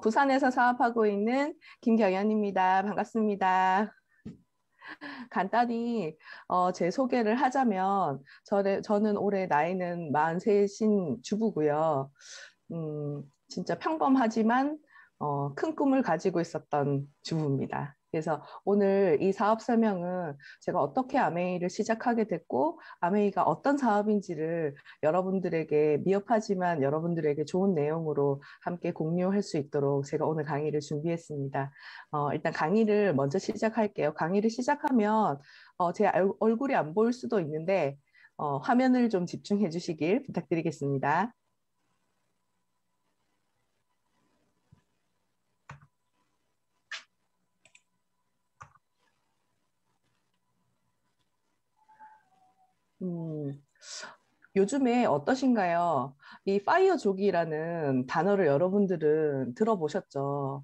부산에서 사업하고 있는 김경연입니다. 반갑습니다. 간단히 제 소개를 하자면 저는 올해 나이는 43인 주부고요. 진짜 평범하지만 큰 꿈을 가지고 있었던 주부입니다. 그래서 오늘 이 사업 설명은 제가 어떻게 아메이를 시작하게 됐고, 아메이가 어떤 사업인지를 여러분들에게 미흡하지만 여러분들에게 좋은 내용으로 함께 공유할 수 있도록 제가 오늘 강의를 준비했습니다. 일단 강의를 먼저 시작할게요. 강의를 시작하면 제 얼굴이 안 보일 수도 있는데 화면을 좀 집중해 주시길 부탁드리겠습니다. 음, 요즘에 어떠신가요? 이 파이어족이라는 단어를 여러분들은 들어보셨죠?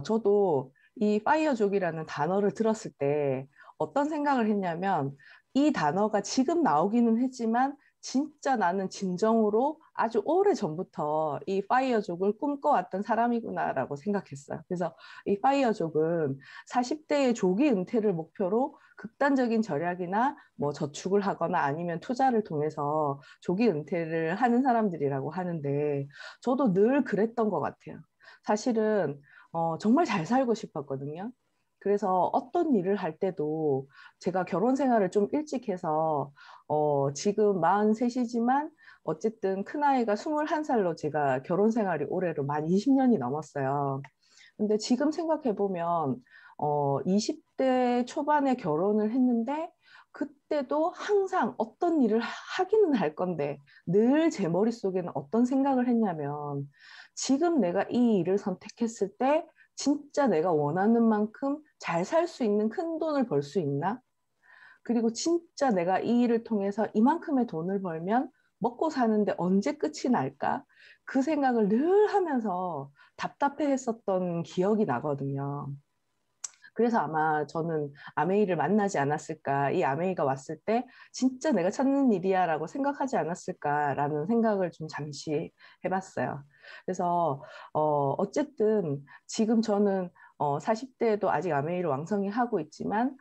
저도 이 파이어족이라는 단어를 들었을 때 어떤 생각을 했냐면 이 단어가 지금 나오기는 했지만 진짜 나는 진정으로 아주 오래 전부터 이 파이어족을 꿈꿔왔던 사람이구나라고 생각했어요. 그래서 이 파이어족은 40대의 조기 은퇴를 목표로 극단적인 절약이나 뭐 저축을 하거나 아니면 투자를 통해서 조기 은퇴를 하는 사람들이라고 하는데 저도 늘 그랬던 것 같아요. 사실은 정말 잘 살고 싶었거든요. 그래서 어떤 일을 할 때도 제가 결혼 생활을 좀 일찍 해서 지금 43이지만 어쨌든 큰아이가 21살로 제가 결혼 생활이 올해로 만 20년이 넘었어요. 근데 지금 생각해보면 20대 초반에 결혼을 했는데 그때도 항상 어떤 일을 하기는 할 건데 늘 제 머릿속에는 어떤 생각을 했냐면 지금 내가 이 일을 선택했을 때 진짜 내가 원하는 만큼 잘 살 수 있는 큰 돈을 벌 수 있나? 그리고 진짜 내가 이 일을 통해서 이만큼의 돈을 벌면 먹고 사는데 언제 끝이 날까? 그 생각을 늘 하면서 답답해 했었던 기억이 나거든요. 그래서 아마 저는 아메이를 만나지 않았을까, 이 아메이가 왔을 때 진짜 내가 찾는 일이야라고 생각하지 않았을까라는 생각을 좀 잠시 해봤어요. 그래서 어쨌든 지금 저는 40대에도 아직 아메이를 왕성히 하고 있지만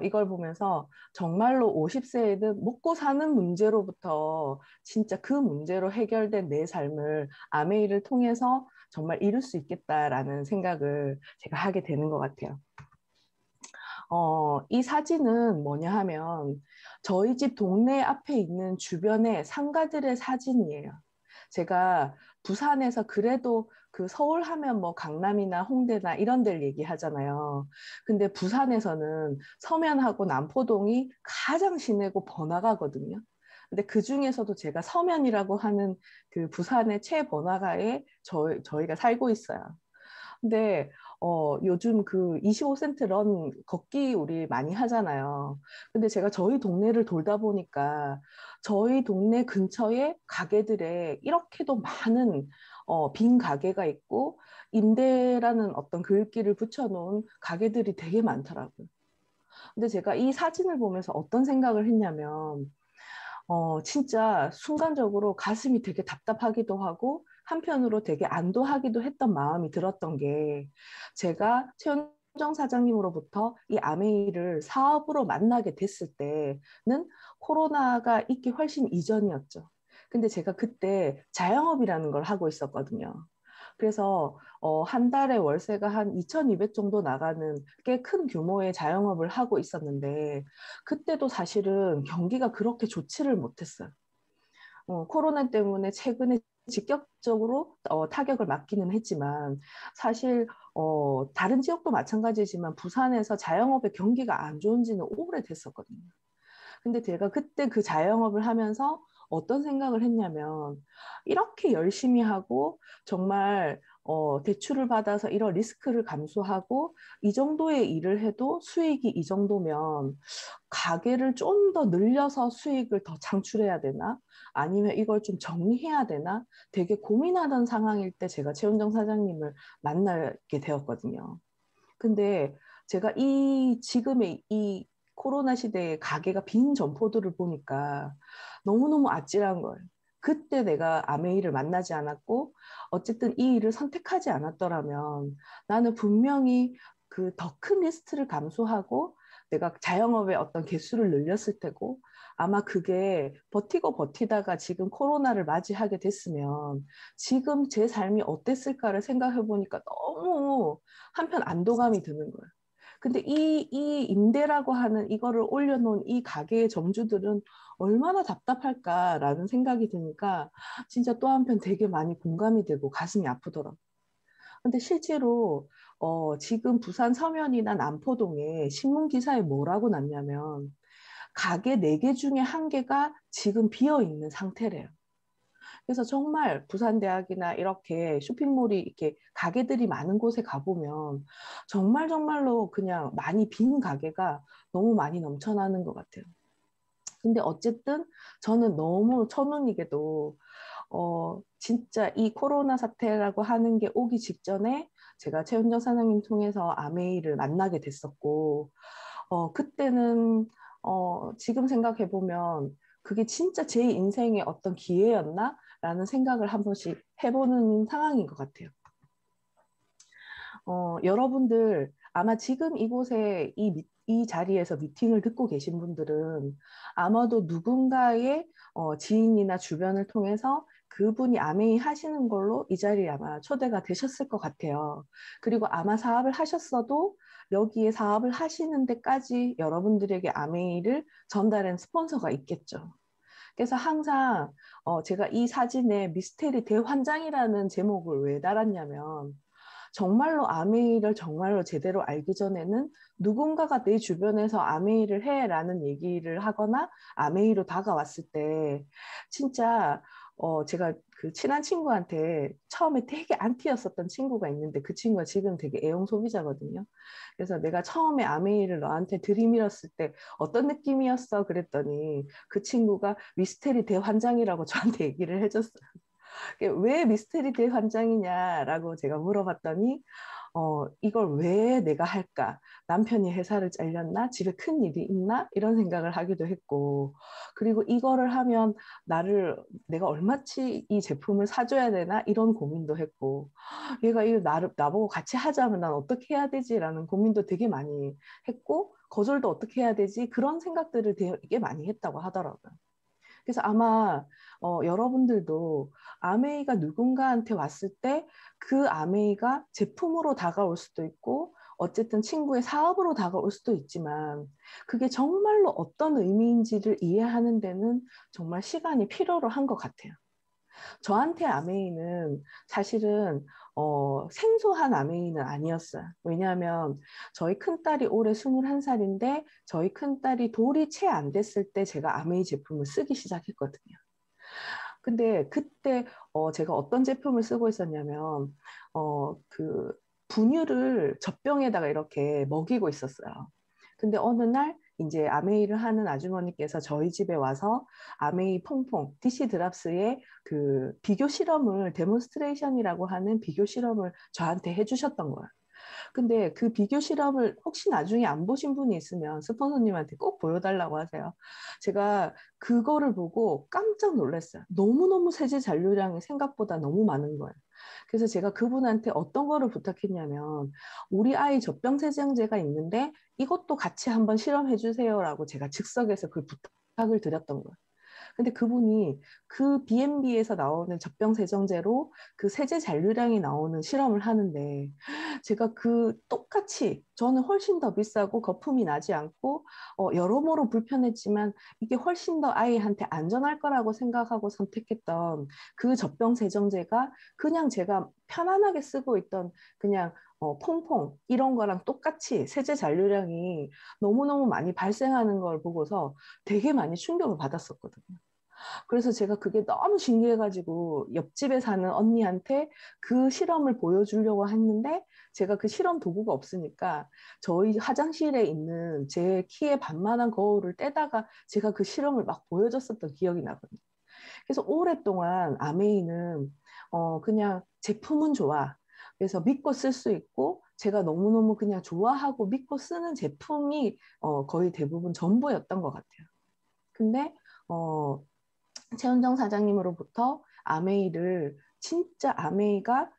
이걸 보면서 정말로 50세에는 먹고 사는 문제로부터 진짜 그 문제로 해결된 내 삶을 아메이를 통해서 정말 이룰 수 있겠다라는 생각을 제가 하게 되는 것 같아요. 이 사진은 뭐냐 하면 저희 집 동네 앞에 있는 주변의 상가들의 사진이에요. 제가 부산에서 그래도 그 서울 하면 뭐 강남이나 홍대나 이런 데를 얘기하잖아요. 근데 부산에서는 서면하고 남포동이 가장 시내고 번화가거든요. 근데 그 중에서도 제가 서면이라고 하는 그 부산의 최번화가에 저희가 살고 있어요. 근데 요즘 그 25센트 런 걷기 우리 많이 하잖아요. 근데 제가 저희 동네를 돌다 보니까 저희 동네 근처에 가게들에 이렇게도 많은 빈 가게가 있고 임대라는 어떤 글귀를 붙여놓은 가게들이 되게 많더라고요. 근데 제가 이 사진을 보면서 어떤 생각을 했냐면 진짜 순간적으로 가슴이 되게 답답하기도 하고 한편으로 되게 안도하기도 했던 마음이 들었던 게 제가 최은정 사장님으로부터 이 아메이를 사업으로 만나게 됐을 때는 코로나가 있기 훨씬 이전이었죠. 근데 제가 그때 자영업이라는 걸 하고 있었거든요. 그래서 한 달에 월세가 한 2,200 정도 나가는 꽤 큰 규모의 자영업을 하고 있었는데 그때도 사실은 경기가 그렇게 좋지를 못했어요. 코로나 때문에 최근에 직접적으로 타격을 맞기는 했지만 사실 다른 지역도 마찬가지지만 부산에서 자영업의 경기가 안 좋은 지는 오래됐었거든요. 근데 제가 그때 그 자영업을 하면서 어떤 생각을 했냐면 이렇게 열심히 하고 정말 대출을 받아서 이런 리스크를 감수하고 이 정도의 일을 해도 수익이 이 정도면 가게를 좀 더 늘려서 수익을 더 창출해야 되나? 아니면 이걸 좀 정리해야 되나? 되게 고민하던 상황일 때 제가 최은정 사장님을 만나게 되었거든요. 근데 제가 지금의 이 코로나 시대에 가게가 빈 점포들을 보니까 너무너무 아찔한 거예요. 그때 내가 아메이를 만나지 않았고 어쨌든 이 일을 선택하지 않았더라면 나는 분명히 그 더 큰 리스트를 감수하고 내가 자영업의 어떤 개수를 늘렸을 테고 아마 그게 버티고 버티다가 지금 코로나를 맞이하게 됐으면 지금 제 삶이 어땠을까를 생각해 보니까 너무 한편 안도감이 드는 거예요. 근데 이 임대라고 하는 이거를 올려놓은 이 가게의 점주들은 얼마나 답답할까라는 생각이 드니까 진짜 또 한편 되게 많이 공감이 되고 가슴이 아프더라고요. 근데 실제로 지금 부산 서면이나 남포동에 신문 기사에 뭐라고 났냐면 가게 4개 중에 1개가 지금 비어 있는 상태래요. 그래서 정말 부산대학이나 이렇게 쇼핑몰이 이렇게 가게들이 많은 곳에 가보면 정말 정말로 그냥 많이 빈 가게가 너무 많이 넘쳐나는 것 같아요. 근데 어쨌든 저는 너무 천운이게도 진짜 이 코로나 사태라고 하는 게 오기 직전에 제가 최은정 사장님 통해서 아메이를 만나게 됐었고, 그때는, 지금 생각해보면 그게 진짜 제 인생의 어떤 기회였나? 라는 생각을 한 번씩 해보는 상황인 것 같아요. 여러분들 아마 지금 이곳에 이 자리에서 미팅을 듣고 계신 분들은 아마도 누군가의 지인이나 주변을 통해서 그분이 아메이 하시는 걸로 이 자리에 아마 초대가 되셨을 것 같아요. 그리고 아마 사업을 하셨어도 여기에 사업을 하시는 데까지 여러분들에게 아메이를 전달한 스폰서가 있겠죠. 그래서 항상 제가 이 사진에 미스테리 대환장이라는 제목을 왜 달았냐면 정말로 아메이를 정말로 제대로 알기 전에는 누군가가 내 주변에서 아메이를 해라는 얘기를 하거나 아메이로 다가왔을 때 진짜 제가 그 친한 친구한테 처음에 되게 안티였었던 친구가 있는데 그 친구가 지금 되게 애용 소비자거든요. 그래서 내가 처음에 아메이를 너한테 들이밀었을 때 어떤 느낌이었어? 그랬더니 그 친구가 미스테리 대환장이라고 저한테 얘기를 해줬어요. 왜 미스테리 대환장이냐라고 제가 물어봤더니 이걸 왜 내가 할까? 남편이 회사를 잘렸나? 집에 큰 일이 있나? 이런 생각을 하기도 했고, 그리고 이거를 하면 내가 얼마치 이 제품을 사줘야 되나? 이런 고민도 했고, 얘가 이거 나보고 같이 하자면 난 어떻게 해야 되지? 라는 고민도 되게 많이 했고, 거절도 어떻게 해야 되지? 그런 생각들을 되게 많이 했다고 하더라고요. 그래서 아마 여러분들도 아메이가 누군가한테 왔을 때 그 아메이가 제품으로 다가올 수도 있고 어쨌든 친구의 사업으로 다가올 수도 있지만 그게 정말로 어떤 의미인지를 이해하는 데는 정말 시간이 필요로 한 것 같아요. 저한테 아메이는 사실은 생소한 아메이는 아니었어요. 왜냐하면 저희 큰딸이 올해 21살인데 저희 큰딸이 돌이 채 안 됐을 때 제가 아메이 제품을 쓰기 시작했거든요. 근데 그때 제가 어떤 제품을 쓰고 있었냐면 그 분유를 젖병에다가 이렇게 먹이고 있었어요. 근데 어느 날 이제 아메이를 하는 아주머니께서 저희 집에 와서 아메이 퐁퐁 DC 드랍스의 그 비교 실험을 데몬스트레이션이라고 하는 비교 실험을 저한테 해주셨던 거예요. 근데 그 비교 실험을 혹시 나중에 안 보신 분이 있으면 스폰서님한테 꼭 보여달라고 하세요. 제가 그거를 보고 깜짝 놀랐어요. 너무너무 세제 잔류량이 생각보다 너무 많은 거예요. 그래서 제가 그분한테 어떤 거를 부탁했냐면 우리 아이 젖병세정제가 있는데 이것도 같이 한번 실험해 주세요라고 제가 즉석에서 그 부탁을 드렸던 거예요. 근데 그분이 그 B&B에서 나오는 젖병세정제로 그 세제 잔류량이 나오는 실험을 하는데 제가 그 똑같이 저는 훨씬 더 비싸고 거품이 나지 않고 여러모로 불편했지만 이게 훨씬 더 아이한테 안전할 거라고 생각하고 선택했던 그 젖병세정제가 그냥 제가 편안하게 쓰고 있던 그냥 퐁퐁 이런 거랑 똑같이 세제 잔류량이 너무너무 많이 발생하는 걸 보고서 되게 많이 충격을 받았었거든요. 그래서 제가 그게 너무 신기해가지고 옆집에 사는 언니한테 그 실험을 보여주려고 했는데 제가 그 실험 도구가 없으니까 저희 화장실에 있는 제 키의 반만한 거울을 떼다가 제가 그 실험을 막 보여줬었던 기억이 나거든요. 그래서 오랫동안 아메이는 그냥 제품은 좋아. 그래서 믿고 쓸 수 있고 제가 너무너무 그냥 좋아하고 믿고 쓰는 제품이 거의 대부분 전부였던 것 같아요. 근데 어, 최은정 사장님으로부터 아메이를 진짜 아메이가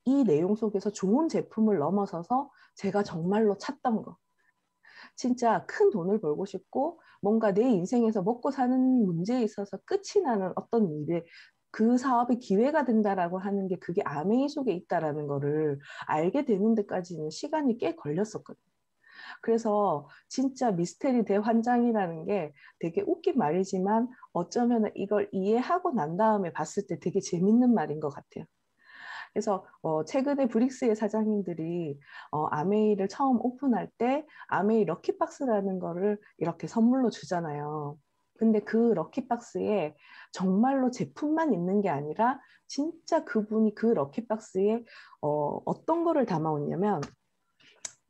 이 내용 속에서 좋은 제품을 넘어서서 제가 정말로 찾던 거. 진짜 큰 돈을 벌고 싶고 뭔가 내 인생에서 먹고 사는 문제에 있어서 끝이 나는 어떤 일에 그 사업의 기회가 된다라고 하는 게 그게 아메이 속에 있다라는 거를 알게 되는 데까지는 시간이 꽤 걸렸었거든요. 그래서 진짜 미스테리 대환장이라는 게 되게 웃긴 말이지만 어쩌면 이걸 이해하고 난 다음에 봤을 때 되게 재밌는 말인 것 같아요. 그래서 최근에 브릭스의 사장님들이 아메이를 처음 오픈할 때 아메이 럭키박스라는 거를 이렇게 선물로 주잖아요. 근데 그 럭키박스에 정말로 제품만 있는 게 아니라 진짜 그분이 그 럭키박스에 어떤 거를 담아왔냐면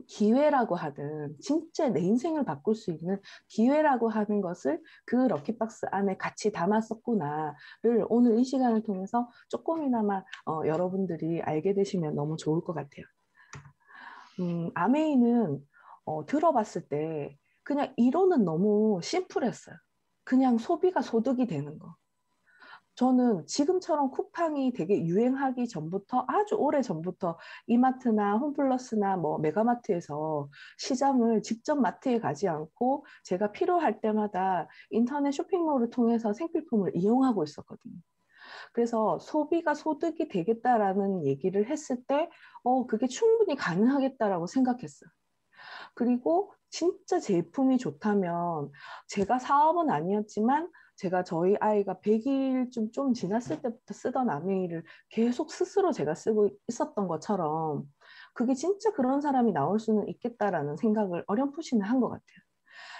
기회라고 하든 진짜 내 인생을 바꿀 수 있는 기회라고 하는 것을 그 럭키박스 안에 같이 담았었구나를 오늘 이 시간을 통해서 조금이나마 여러분들이 알게 되시면 너무 좋을 것 같아요. 아메이는 들어봤을 때 그냥 이론은 너무 심플했어요. 그냥 소비가 소득이 되는 거. 저는 지금처럼 쿠팡이 되게 유행하기 전부터 아주 오래 전부터 이마트나 홈플러스나 뭐 메가마트에서 시장을 직접 마트에 가지 않고 제가 필요할 때마다 인터넷 쇼핑몰을 통해서 생필품을 이용하고 있었거든요. 그래서 소비가 소득이 되겠다라는 얘기를 했을 때 그게 충분히 가능하겠다라고 생각했어요. 그리고 진짜 제품이 좋다면 제가 사업은 아니었지만 제가 저희 아이가 100일쯤 좀 지났을 때부터 쓰던 아메이를 계속 스스로 제가 쓰고 있었던 것처럼 그게 진짜 그런 사람이 나올 수는 있겠다라는 생각을 어렴풋이는 한 것 같아요.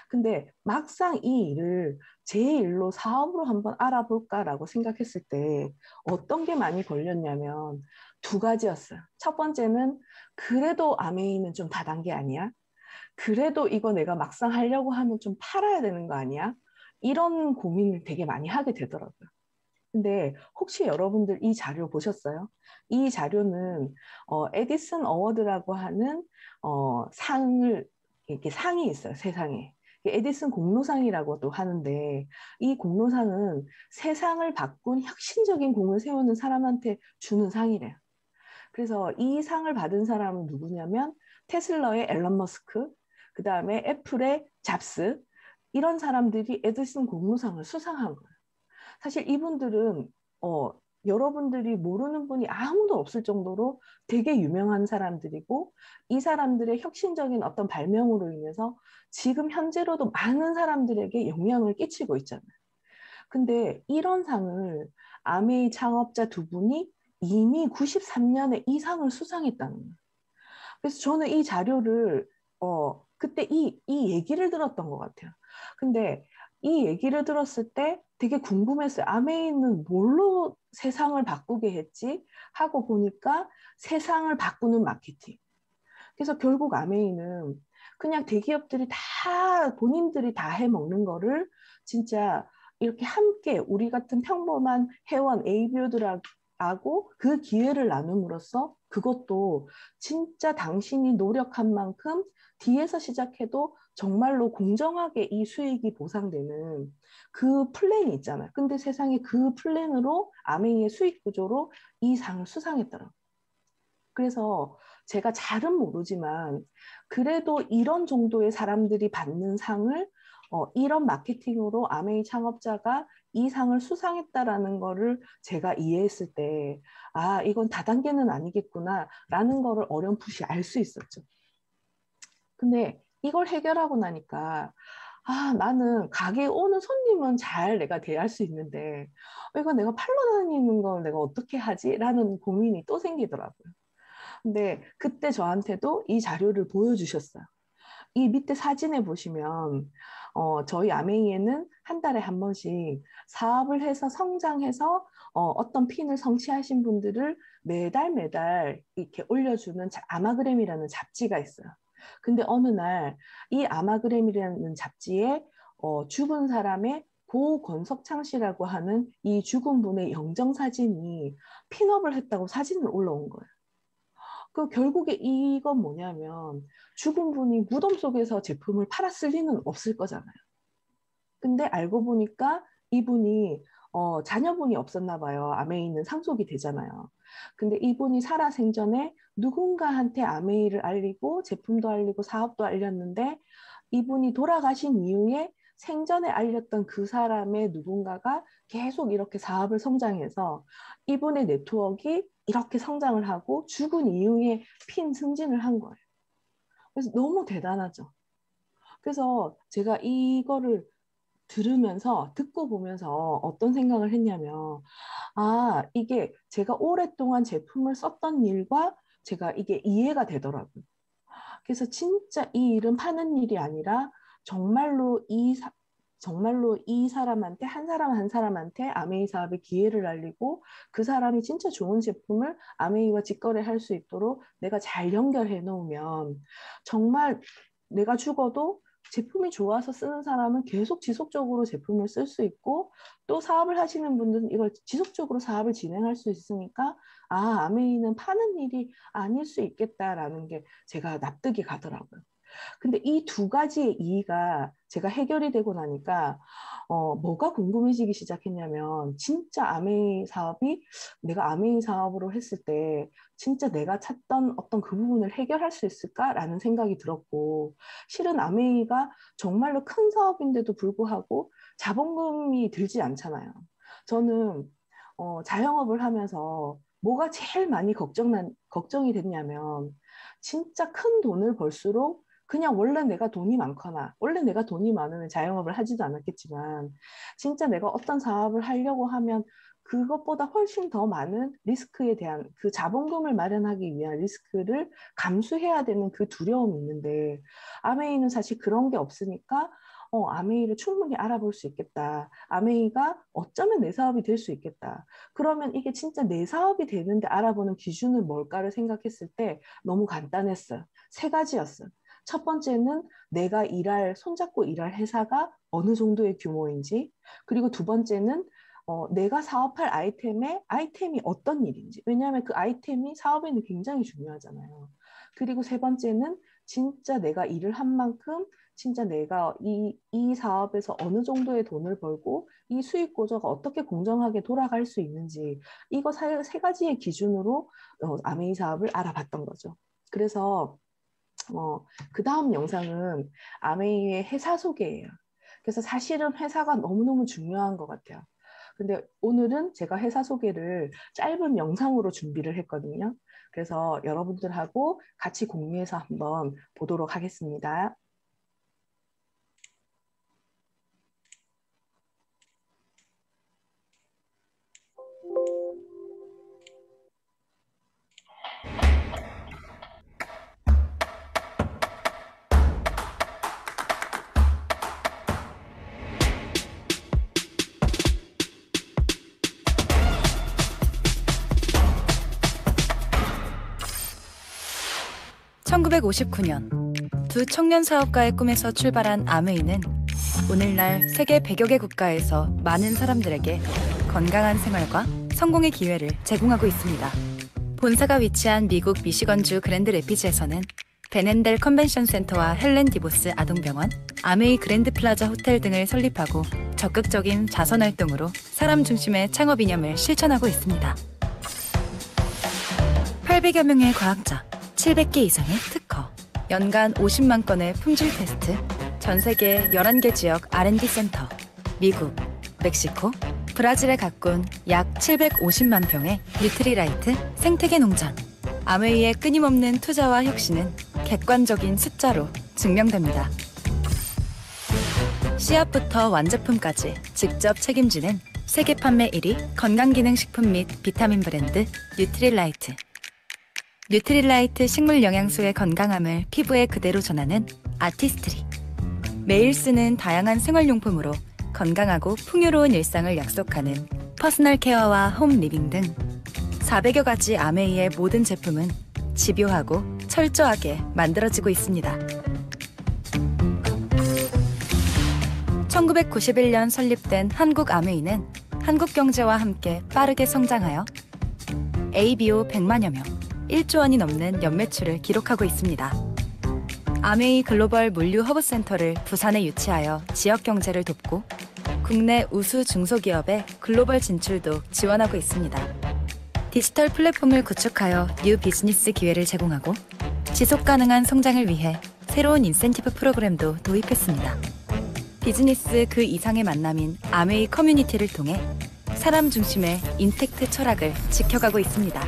근데 막상 이 일을 제 일로 사업으로 한번 알아볼까라고 생각했을 때 어떤 게 많이 걸렸냐면 두 가지였어요. 첫 번째는 그래도 아메이는 좀 다단계 아니야? 그래도 이거 내가 막상 하려고 하면 좀 팔아야 되는 거 아니야? 이런 고민을 되게 많이 하게 되더라고요. 근데 혹시 여러분들 이 자료 보셨어요? 이 자료는 에디슨 어워드라고 하는 상을 이렇게 상이 있어요. 세상에. 에디슨 공로상이라고도 하는데 이 공로상은 세상을 바꾼 혁신적인 공을 세우는 사람한테 주는 상이래요. 그래서 이 상을 받은 사람은 누구냐면 테슬라의 앨런 머스크, 그 다음에 애플의 잡스, 이런 사람들이 에디슨 공로상을 수상한 거예요. 사실 이분들은 어, 여러분들이 모르는 분이 아무도 없을 정도로 되게 유명한 사람들이고 이 사람들의 혁신적인 어떤 발명으로 인해서 지금 현재로도 많은 사람들에게 영향을 끼치고 있잖아요. 근데 이런 상을 아메이 창업자 두 분이 이미 93년에 이 상을 수상했다는 거예요. 그래서 저는 이 자료를 그때 이 얘기를 들었던 것 같아요. 근데 이 얘기를 들었을 때 되게 궁금했어요. 아메이는 뭘로 세상을 바꾸게 했지? 하고 보니까 세상을 바꾸는 마케팅. 그래서 결국 아메이는 그냥 대기업들이 다 본인들이 다 해먹는 거를 진짜 이렇게 함께 우리 같은 평범한 회원 ABO들하고 그 기회를 나눔으로써 그것도 진짜 당신이 노력한 만큼 뒤에서 시작해도 정말로 공정하게 이 수익이 보상되는 그 플랜이 있잖아요. 근데 세상에 그 플랜으로 아메이의 수익 구조로 이 상을 수상했더라고요. 그래서 제가 잘은 모르지만 그래도 이런 정도의 사람들이 받는 상을 이런 마케팅으로 아메이 창업자가 이 상을 수상했다라는 거를 제가 이해했을 때, 아, 이건 다단계는 아니겠구나라는 거를 어렴풋이 알 수 있었죠. 근데 이걸 해결하고 나니까, 아, 나는 가게에 오는 손님은 잘 내가 대할 수 있는데, 이거 내가 팔러 다니는 걸 내가 어떻게 하지? 라는 고민이 또 생기더라고요. 근데 그때 저한테도 이 자료를 보여주셨어요. 이 밑에 사진에 보시면 저희 아메이에는 한 달에 한 번씩 사업을 해서 성장해서 어떤 핀을 성취하신 분들을 매달 매달 이렇게 올려주는 아마그램이라는 잡지가 있어요. 근데 어느 날 이 아마그램이라는 잡지에 죽은 사람의 고 권석창 씨라고 하는 이 죽은 분의 영정 사진이 핀업을 했다고 사진을 올라온 거예요. 그 결국에 이건 뭐냐면 죽은 분이 무덤 속에서 제품을 팔았을 리는 없을 거잖아요. 근데 알고 보니까 이분이 자녀분이 없었나 봐요. 아메이는 상속이 되잖아요. 근데 이분이 살아생전에 누군가한테 아메이를 알리고 제품도 알리고 사업도 알렸는데 이분이 돌아가신 이후에 생전에 알렸던 그 사람의 누군가가 계속 이렇게 사업을 성장해서 이분의 네트워크가 이렇게 성장을 하고 죽은 이후에 핀 승진을 한 거예요. 그래서 너무 대단하죠. 그래서 제가 이거를 들으면서 듣고 보면서 어떤 생각을 했냐면 아, 이게 제가 오랫동안 제품을 썼던 일과 제가 이게 이해가 되더라고요. 그래서 진짜 이 일은 파는 일이 아니라 정말로 정말로 이 사람한테 한 사람 한 사람한테 아메이 사업의 기회를 알리고 그 사람이 진짜 좋은 제품을 아메이와 직거래할 수 있도록 내가 잘 연결해 놓으면 정말 내가 죽어도 제품이 좋아서 쓰는 사람은 계속 지속적으로 제품을 쓸 수 있고 또 사업을 하시는 분들은 이걸 지속적으로 사업을 진행할 수 있으니까 아, 아메이는 파는 일이 아닐 수 있겠다라는 게 제가 납득이 가더라고요. 근데 이 두 가지의 이의가 제가 해결이 되고 나니까 뭐가 궁금해지기 시작했냐면 진짜 아메이 사업이 내가 아메이 사업으로 했을 때 진짜 내가 찾던 어떤 그 부분을 해결할 수 있을까라는 생각이 들었고 실은 아메이가 정말로 큰 사업인데도 불구하고 자본금이 들지 않잖아요. 저는 자영업을 하면서 뭐가 제일 많이 걱정이 됐냐면 진짜 큰 돈을 벌수록 그냥 원래 내가 돈이 많거나 원래 내가 돈이 많으면 자영업을 하지도 않았겠지만 진짜 내가 어떤 사업을 하려고 하면 그것보다 훨씬 더 많은 리스크에 대한 그 자본금을 마련하기 위한 리스크를 감수해야 되는 그 두려움이 있는데 아메이는 사실 그런 게 없으니까 아메이를 충분히 알아볼 수 있겠다. 아메이가 어쩌면 내 사업이 될 수 있겠다. 그러면 이게 진짜 내 사업이 되는데 알아보는 기준은 뭘까를 생각했을 때 너무 간단했어요. 세 가지였어요. 첫 번째는 내가 손잡고 일할 회사가 어느 정도의 규모인지, 그리고 두 번째는 내가 사업할 아이템이 어떤 일인지. 왜냐하면 그 아이템이 사업에는 굉장히 중요하잖아요. 그리고 세 번째는 진짜 내가 일을 한 만큼 진짜 내가 이 사업에서 어느 정도의 돈을 벌고 이 수익 구조가 어떻게 공정하게 돌아갈 수 있는지 이거 세 가지의 기준으로 아메이 사업을 알아봤던 거죠. 그래서 그 다음 영상은 아메이의 회사 소개예요. 그래서 사실은 회사가 너무너무 중요한 것 같아요. 근데 오늘은 제가 회사 소개를 짧은 영상으로 준비를 했거든요. 그래서 여러분들하고 같이 공유해서 한번 보도록 하겠습니다. 1959년 두 청년 사업가의 꿈에서 출발한 아메이는 오늘날 세계 100여 개 국가에서 많은 사람들에게 건강한 생활과 성공의 기회를 제공하고 있습니다. 본사가 위치한 미국 미시건주 그랜드 레피즈에서는 베넨델 컨벤션 센터와 헬렌 디보스 아동병원, 아메이 그랜드 플라자 호텔 등을 설립하고 적극적인 자선 활동으로 사람 중심의 창업 이념을 실천하고 있습니다. 800여 명의 과학자, 700개 이상의 특허, 연간 50만 건의 품질 테스트, 전 세계 11개 지역 R&D 센터, 미국, 멕시코, 브라질에 가꾼 약 750만 평의 뉴트리라이트 생태계 농장. 아메이의 끊임없는 투자와 혁신은 객관적인 숫자로 증명됩니다. 씨앗부터 완제품까지 직접 책임지는 세계 판매 1위 건강기능식품 및 비타민 브랜드 뉴트리라이트. 뉴트리라이트 식물 영양소의 건강함을 피부에 그대로 전하는 아티스트리. 매일 쓰는 다양한 생활용품으로 건강하고 풍요로운 일상을 약속하는 퍼스널 케어와 홈 리빙 등 400여 가지 아메이의 모든 제품은 집요하고 철저하게 만들어지고 있습니다. 1991년 설립된 한국 아메이는 한국 경제와 함께 빠르게 성장하여 ABO 100만여 명, 1조 원이 넘는 연매출을 기록하고 있습니다. 아메이 글로벌 물류 허브센터를 부산에 유치하여 지역 경제를 돕고 국내 우수 중소기업의 글로벌 진출도 지원하고 있습니다. 디지털 플랫폼을 구축하여 뉴 비즈니스 기회를 제공하고 지속 가능한 성장을 위해 새로운 인센티브 프로그램도 도입했습니다. 비즈니스 그 이상의 만남인 아메이 커뮤니티를 통해 사람 중심의 인텍트 철학을 지켜가고 있습니다.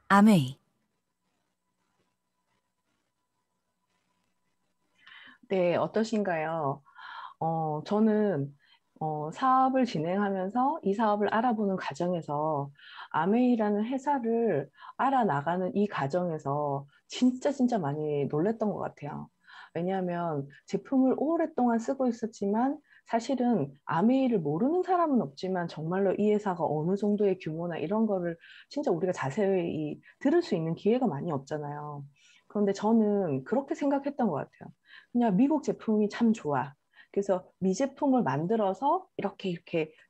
아메이. 네, 어떠신가요? 저는 사업을 진행하면서 이 사업을 알아보는 과정에서 아메이라는 회사를 알아나가는 이 과정에서 진짜 많이 놀랬던 것 같아요. 왜냐하면 제품을 오랫동안 쓰고 있었지만 사실은 아메이를 모르는 사람은 없지만 정말로 이 회사가 어느 정도의 규모나 이런 거를 진짜 우리가 자세히 들을 수 있는 기회가 많이 없잖아요. 그런데 저는 그렇게 생각했던 것 같아요. 그냥 미국 제품이 참 좋아. 그래서 미제품을 만들어서 이렇게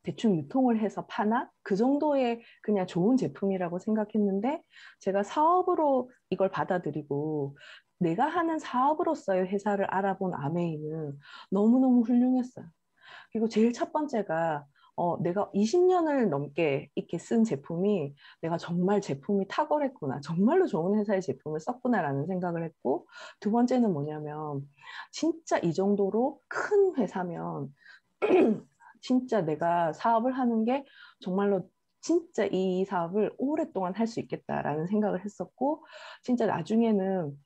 대충 유통을 해서 파나? 그 정도의 그냥 좋은 제품이라고 생각했는데 제가 사업으로 이걸 받아들이고 내가 하는 사업으로서의 회사를 알아본 아메이는 너무너무 훌륭했어요. 그리고 제일 첫 번째가 내가 20년을 넘게 이렇게 쓴 제품이 내가 정말 제품이 탁월했구나. 정말로 좋은 회사의 제품을 썼구나라는 생각을 했고 두 번째는 뭐냐면 진짜 이 정도로 큰 회사면 진짜 내가 사업을 하는 게 정말로 진짜 이 사업을 오랫동안 할 수 있겠다라는 생각을 했었고 진짜 나중에는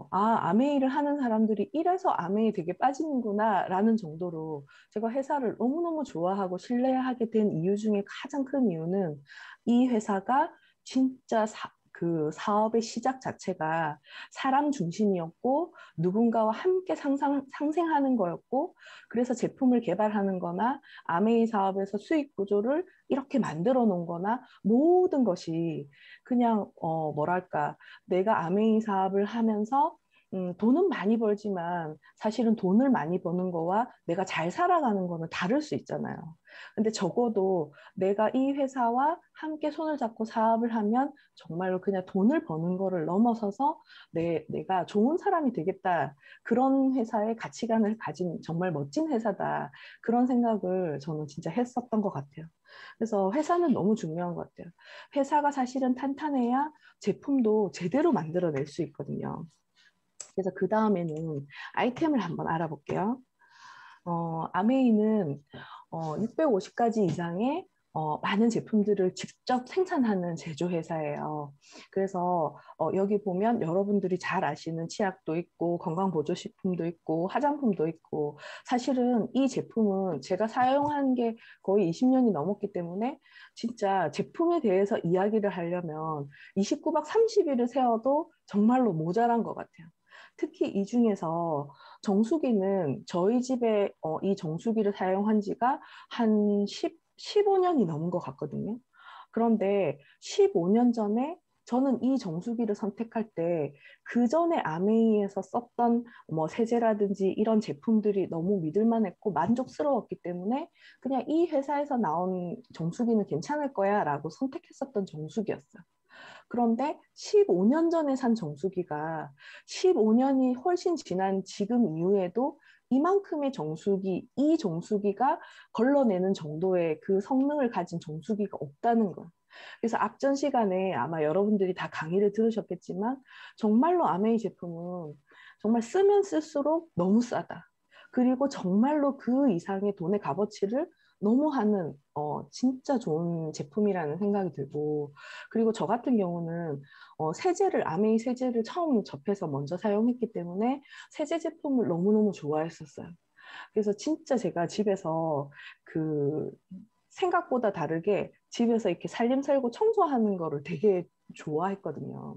아메이를 하는 사람들이 이래서 아메이 되게 빠지는구나 라는 정도로 제가 회사를 너무너무 좋아하고 신뢰하게 된 이유 중에 가장 큰 이유는 이 회사가 진짜 그 사업의 시작 자체가 사람 중심이었고 누군가와 함께 상생하는 거였고 그래서 제품을 개발하는 거나 아메이 사업에서 수익 구조를 이렇게 만들어 놓은 거나 모든 것이 그냥 뭐랄까 내가 아메이 사업을 하면서 돈은 많이 벌지만 사실은 돈을 많이 버는 거와 내가 잘 살아가는 거는 다를 수 있잖아요. 근데 적어도 내가 이 회사와 함께 손을 잡고 사업을 하면 정말로 그냥 돈을 버는 거를 넘어서서 내가 좋은 사람이 되겠다. 그런 회사의 가치관을 가진 정말 멋진 회사다. 그런 생각을 저는 진짜 했었던 것 같아요. 그래서 회사는 너무 중요한 것 같아요. 회사가 사실은 탄탄해야 제품도 제대로 만들어낼 수 있거든요. 그래서 그 다음에는 아이템을 한번 알아볼게요. 아메이는 650가지 이상의 많은 제품들을 직접 생산하는 제조회사예요. 그래서 여기 보면 여러분들이 잘 아시는 치약도 있고 건강보조식품도 있고 화장품도 있고 사실은 이 제품은 제가 사용한 게 거의 20년이 넘었기 때문에 진짜 제품에 대해서 이야기를 하려면 29박 30일을 세워도 정말로 모자란 것 같아요. 특히 이 중에서 정수기는 저희 집에 이 정수기를 사용한 지가 한 15년이 넘은 것 같거든요. 그런데 15년 전에 저는 이 정수기를 선택할 때 그 전에 아메이에서 썼던 뭐 세제라든지 이런 제품들이 너무 믿을만했고 만족스러웠기 때문에 그냥 이 회사에서 나온 정수기는 괜찮을 거야 라고 선택했었던 정수기였어요. 그런데 15년 전에 산 정수기가 15년이 훨씬 지난 지금 이후에도 이만큼의 정수기, 이 정수기가 걸러내는 정도의 그 성능을 가진 정수기가 없다는 거예요. 그래서 앞전 시간에 아마 여러분들이 다 강의를 들으셨겠지만 정말로 아메이 제품은 정말 쓰면 쓸수록 너무 싸다. 그리고 정말로 그 이상의 돈의 값어치를 너무 하는 진짜 좋은 제품이라는 생각이 들고 그리고 저 같은 경우는 아메이 세제를 처음 접해서 먼저 사용했기 때문에 세제 제품을 너무너무 좋아했었어요. 그래서 진짜 제가 집에서 그 생각보다 다르게 집에서 이렇게 살림살고 청소하는 거를 되게 좋아했거든요.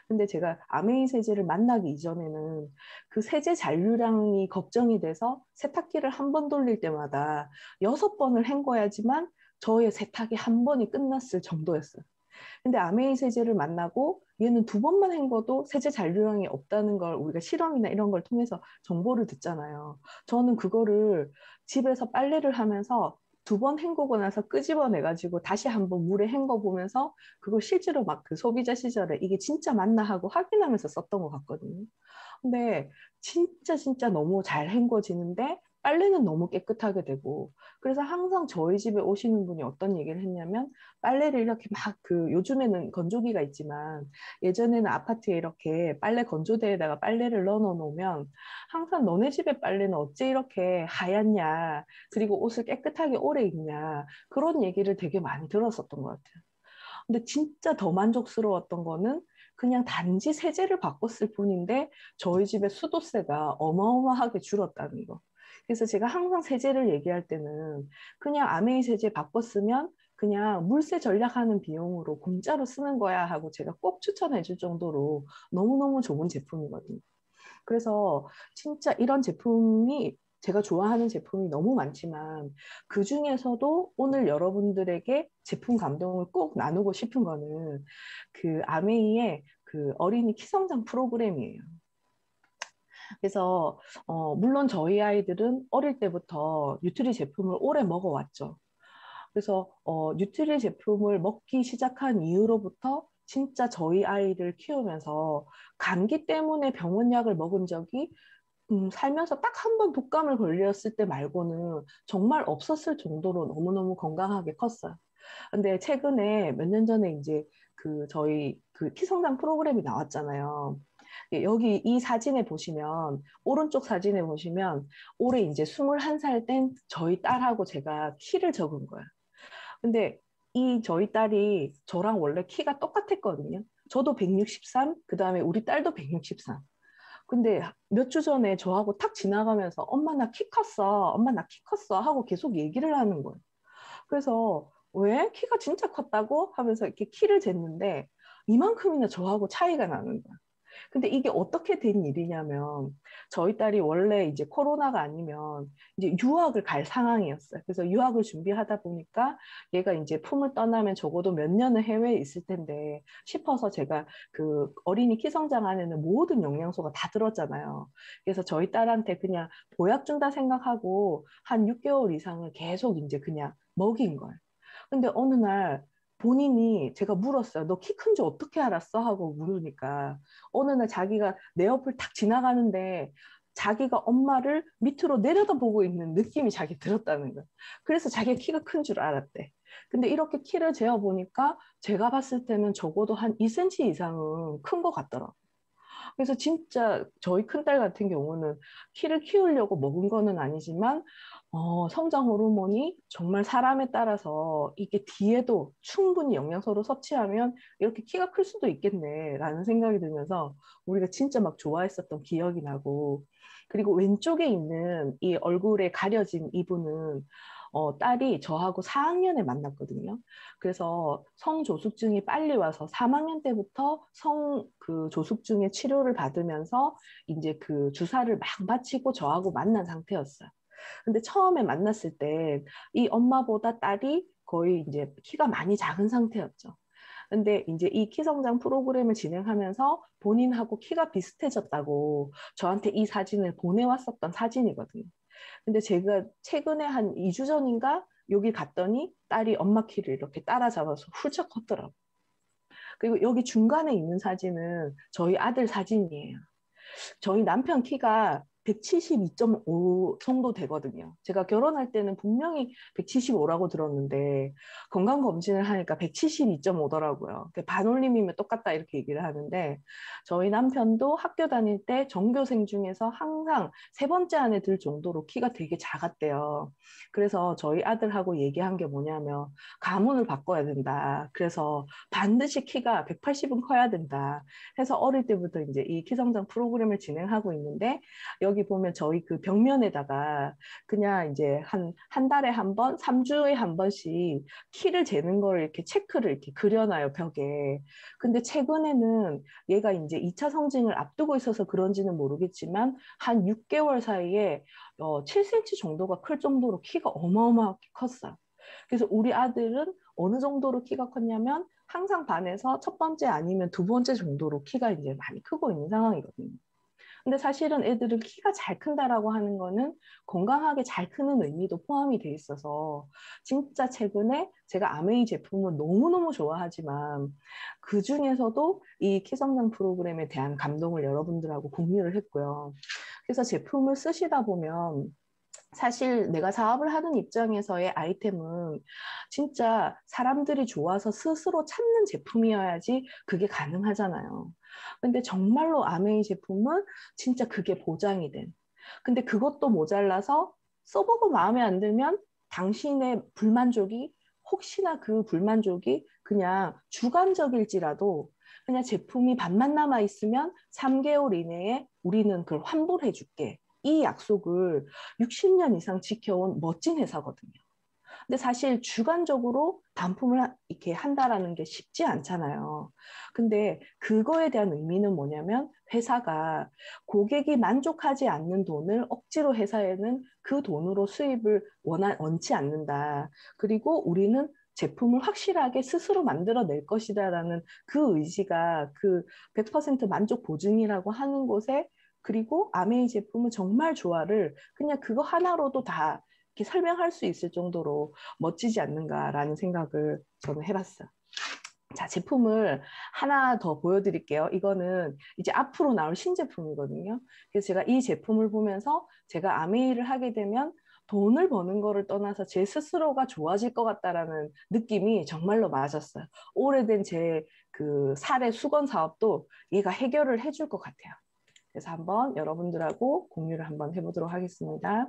근데 제가 아메이 세제를 만나기 이전에는 그 세제 잔류량이 걱정이 돼서 세탁기를 한 번 돌릴 때마다 6번을 헹궈야지만 저의 세탁이 한 번이 끝났을 정도였어요. 근데 아메이 세제를 만나고 얘는 2번만 헹궈도 세제 잔류량이 없다는 걸 우리가 실험이나 이런 걸 통해서 정보를 듣잖아요. 저는 그거를 집에서 빨래를 하면서 두 번 헹구고 나서 끄집어내가지고 다시 한번 물에 헹궈보면서 그걸 실제로 막 그 소비자 시절에 이게 진짜 맞나 하고 확인하면서 썼던 것 같거든요. 근데 진짜 너무 잘 헹궈지는데 빨래는 너무 깨끗하게 되고 그래서 항상 저희 집에 오시는 분이 어떤 얘기를 했냐면 빨래를 이렇게 막 그 요즘에는 건조기가 있지만 예전에는 아파트에 이렇게 빨래 건조대에다가 빨래를 넣어 놓으면 항상 너네 집에 빨래는 어째 이렇게 하얗냐 그리고 옷을 깨끗하게 오래 입냐 그런 얘기를 되게 많이 들었었던 것 같아요. 근데 진짜 더 만족스러웠던 거는 그냥 단지 세제를 바꿨을 뿐인데 저희 집의 수도세가 어마어마하게 줄었다는 거. 그래서 제가 항상 세제를 얘기할 때는 그냥 아메이 세제 바꿨으면 그냥 물세 절약하는 비용으로 공짜로 쓰는 거야 하고 제가 꼭 추천해 줄 정도로 너무너무 좋은 제품이거든요. 그래서 진짜 이런 제품이 제가 좋아하는 제품이 너무 많지만 그 중에서도 오늘 여러분들에게 제품 감동을 꼭 나누고 싶은 거는 그 아메이의 그 어린이 키성장 프로그램이에요. 그래서 물론 저희 아이들은 어릴 때부터 뉴트리 제품을 오래 먹어왔죠. 그래서 뉴트리 제품을 먹기 시작한 이후로부터 진짜 저희 아이를 키우면서 감기 때문에 병원약을 먹은 적이 살면서 딱 한 번 독감을 걸렸을 때 말고는 정말 없었을 정도로 너무너무 건강하게 컸어요. 근데 최근에 몇 년 전에 이제 그 저희 그 키성장 프로그램이 나왔잖아요. 예, 여기 이 사진에 보시면 오른쪽 사진에 보시면 올해 이제 21살 된 저희 딸하고 제가 키를 적은 거예요. 근데 이 저희 딸이 저랑 원래 키가 똑같았거든요. 저도 163, 그다음에 우리 딸도 163. 근데 몇 주 전에 저하고 탁 지나가면서 엄마 나 키 컸어. 엄마 나 키 컸어. 하고 계속 얘기를 하는 거예요. 그래서 왜? 키가 진짜 컸다고? 하면서 이렇게 키를 쟀는데 이만큼이나 저하고 차이가 나는 거야. 근데 이게 어떻게 된 일이냐면 저희 딸이 원래 이제 코로나가 아니면 이제 유학을 갈 상황이었어요. 그래서 유학을 준비하다 보니까 얘가 이제 품을 떠나면 적어도 몇 년은 해외에 있을 텐데 싶어서 제가 그 어린이 키 성장 안에는 모든 영양소가 다 들었잖아요. 그래서 저희 딸한테 그냥 보약 준다 생각하고 한 6개월 이상을 계속 이제 그냥 먹인 거예요. 근데 어느 날 본인이 제가 물었어요. 너 키 큰 줄 어떻게 알았어? 하고 물으니까 어느 날 자기가 내 옆을 탁 지나가는데 자기가 엄마를 밑으로 내려다보고 있는 느낌이 자기 들었다는 거예요. 그래서 자기가 키가 큰 줄 알았대. 근데 이렇게 키를 재어보니까 제가 봤을 때는 적어도 한 2cm 이상은 큰 것 같더라고요. 그래서 진짜 저희 큰딸 같은 경우는 키를 키우려고 먹은 거는 아니지만 성장 호르몬이 정말 사람에 따라서 이게 뒤에도 충분히 영양소를 섭취하면 이렇게 키가 클 수도 있겠네라는 생각이 들면서 우리가 진짜 막 좋아했었던 기억이 나고 그리고 왼쪽에 있는 이 얼굴에 가려진 이분은 딸이 저하고 4학년에 만났거든요. 그래서 성조숙증이 빨리 와서 3학년 때부터 성 그 조숙증의 치료를 받으면서 이제 그 주사를 막 마치고 저하고 만난 상태였어요. 근데 처음에 만났을 때 이 엄마보다 딸이 거의 이제 키가 많이 작은 상태였죠. 근데 이제 이 키 성장 프로그램을 진행하면서 본인하고 키가 비슷해졌다고 저한테 이 사진을 보내왔었던 사진이거든요. 근데 제가 최근에 한 2주 전인가 여기 갔더니 딸이 엄마 키를 이렇게 따라잡아서 훌쩍 컸더라고요. 그리고 여기 중간에 있는 사진은 저희 아들 사진이에요. 저희 남편 키가 172.5 정도 되거든요. 제가 결혼할 때는 분명히 175라고 들었는데 건강검진을 하니까 172.5더라고요. 반올림이면 똑같다 이렇게 얘기를 하는데 저희 남편도 학교 다닐 때 전교생 중에서 항상 세 번째 안에 들 정도로 키가 되게 작았대요. 그래서 저희 아들하고 얘기한 게 뭐냐면 가문을 바꿔야 된다. 그래서 반드시 키가 180은 커야 된다. 해서 어릴 때부터 이제 이 키성장 프로그램을 진행하고 있는데 여기 보면 저희 그 벽면에다가 그냥 이제 한 달에 한 번, 3주에 한 번씩 키를 재는 걸 이렇게 체크를 이렇게 그려놔요, 벽에. 근데 최근에는 얘가 이제 2차 성징을 앞두고 있어서 그런지는 모르겠지만 한 6개월 사이에 7cm 정도가 클 정도로 키가 어마어마하게 컸어요. 그래서 우리 아들은 어느 정도로 키가 컸냐면 항상 반에서 첫 번째 아니면 두 번째 정도로 키가 이제 많이 크고 있는 상황이거든요. 근데 사실은 애들은 키가 잘 큰다라고 하는 거는 건강하게 잘 크는 의미도 포함이 돼 있어서 진짜 최근에 제가 아메이 제품을 너무너무 좋아하지만 그 중에서도 이 키 성장 프로그램에 대한 감동을 여러분들하고 공유를 했고요. 그래서 제품을 쓰시다 보면 사실 내가 사업을 하는 입장에서의 아이템은 진짜 사람들이 좋아서 스스로 찾는 제품이어야지 그게 가능하잖아요. 근데 정말로 아메이 제품은 진짜 그게 보장이 된. 근데 그것도 모자라서 써보고 마음에 안 들면 당신의 불만족이 혹시나 그 불만족이 그냥 주관적일지라도 그냥 제품이 반만 남아 있으면 3개월 이내에 우리는 그걸 환불해 줄게. 이 약속을 60년 이상 지켜온 멋진 회사거든요. 근데 사실 주관적으로 반품을 이렇게 한다라는 게 쉽지 않잖아요. 근데 그거에 대한 의미는 뭐냐면 회사가 고객이 만족하지 않는 돈을 억지로 회사에는 그 돈으로 수입을 원치 않는다. 그리고 우리는 제품을 확실하게 스스로 만들어낼 것이다라는 그 의지가 그 100% 만족 보증이라고 하는 곳에 그리고 아메이 제품은 정말 좋아를 그냥 그거 하나로도 다 이렇게 설명할 수 있을 정도로 멋지지 않는가라는 생각을 저는 해봤어요. 자, 제품을 하나 더 보여드릴게요. 이거는 이제 앞으로 나올 신제품이거든요. 그래서 제가 이 제품을 보면서 제가 아메이를 하게 되면 돈을 버는 거를 떠나서 제 스스로가 좋아질 것 같다라는 느낌이 정말로 맞았어요. 오래된 제 그 사례 수건 사업도 얘가 해결을 해줄 것 같아요. 그래서 한번 여러분들하고 공유를 한번 해보도록 하겠습니다.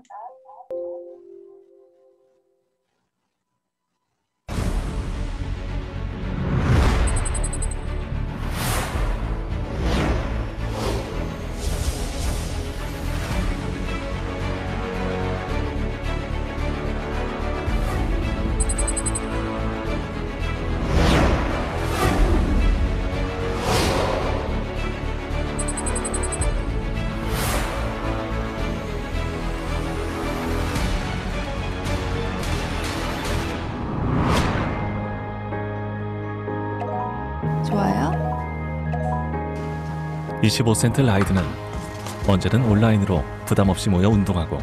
좋아요. 25센트 라이드는 언제든 온라인으로 부담 없이 모여 운동하고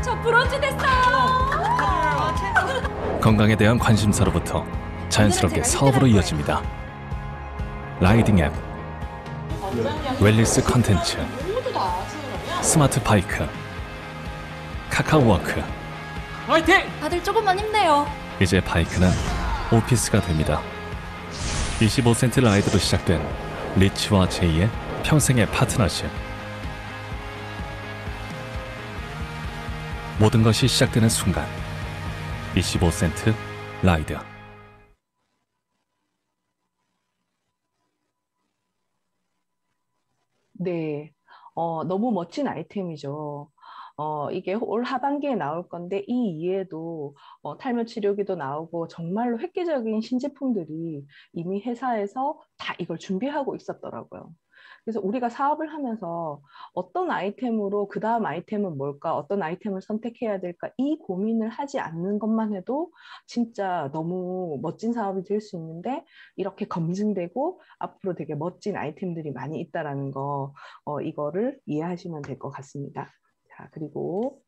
저 브론즈 됐어요. 건강에 대한 관심사로부터 자연스럽게 사업으로 이어집니다. 라이딩 앱, 웰니스 컨텐츠, 스마트 바이크, 카카오워크. 화이팅! 다들 조금만 힘내요. 이제 바이크는 오피스가 됩니다. 25센트 라이드로 시작된 리치와 제이의 평생의 파트너십. 모든 것이 시작되는 순간 25센트 라이드. 네, 너무 멋진 아이템이죠. 이게 올 하반기에 나올 건데 이 이외에도 탈모 치료기도 나오고 정말로 획기적인 신제품들이 이미 회사에서 다 이걸 준비하고 있었더라고요. 그래서 우리가 사업을 하면서 어떤 아이템으로 그 다음 아이템은 뭘까, 어떤 아이템을 선택해야 될까 이 고민을 하지 않는 것만 해도 진짜 너무 멋진 사업이 될 수 있는데 이렇게 검증되고 앞으로 되게 멋진 아이템들이 많이 있다라는 거 이거를 이해하시면 될 것 같습니다. 자, 그리고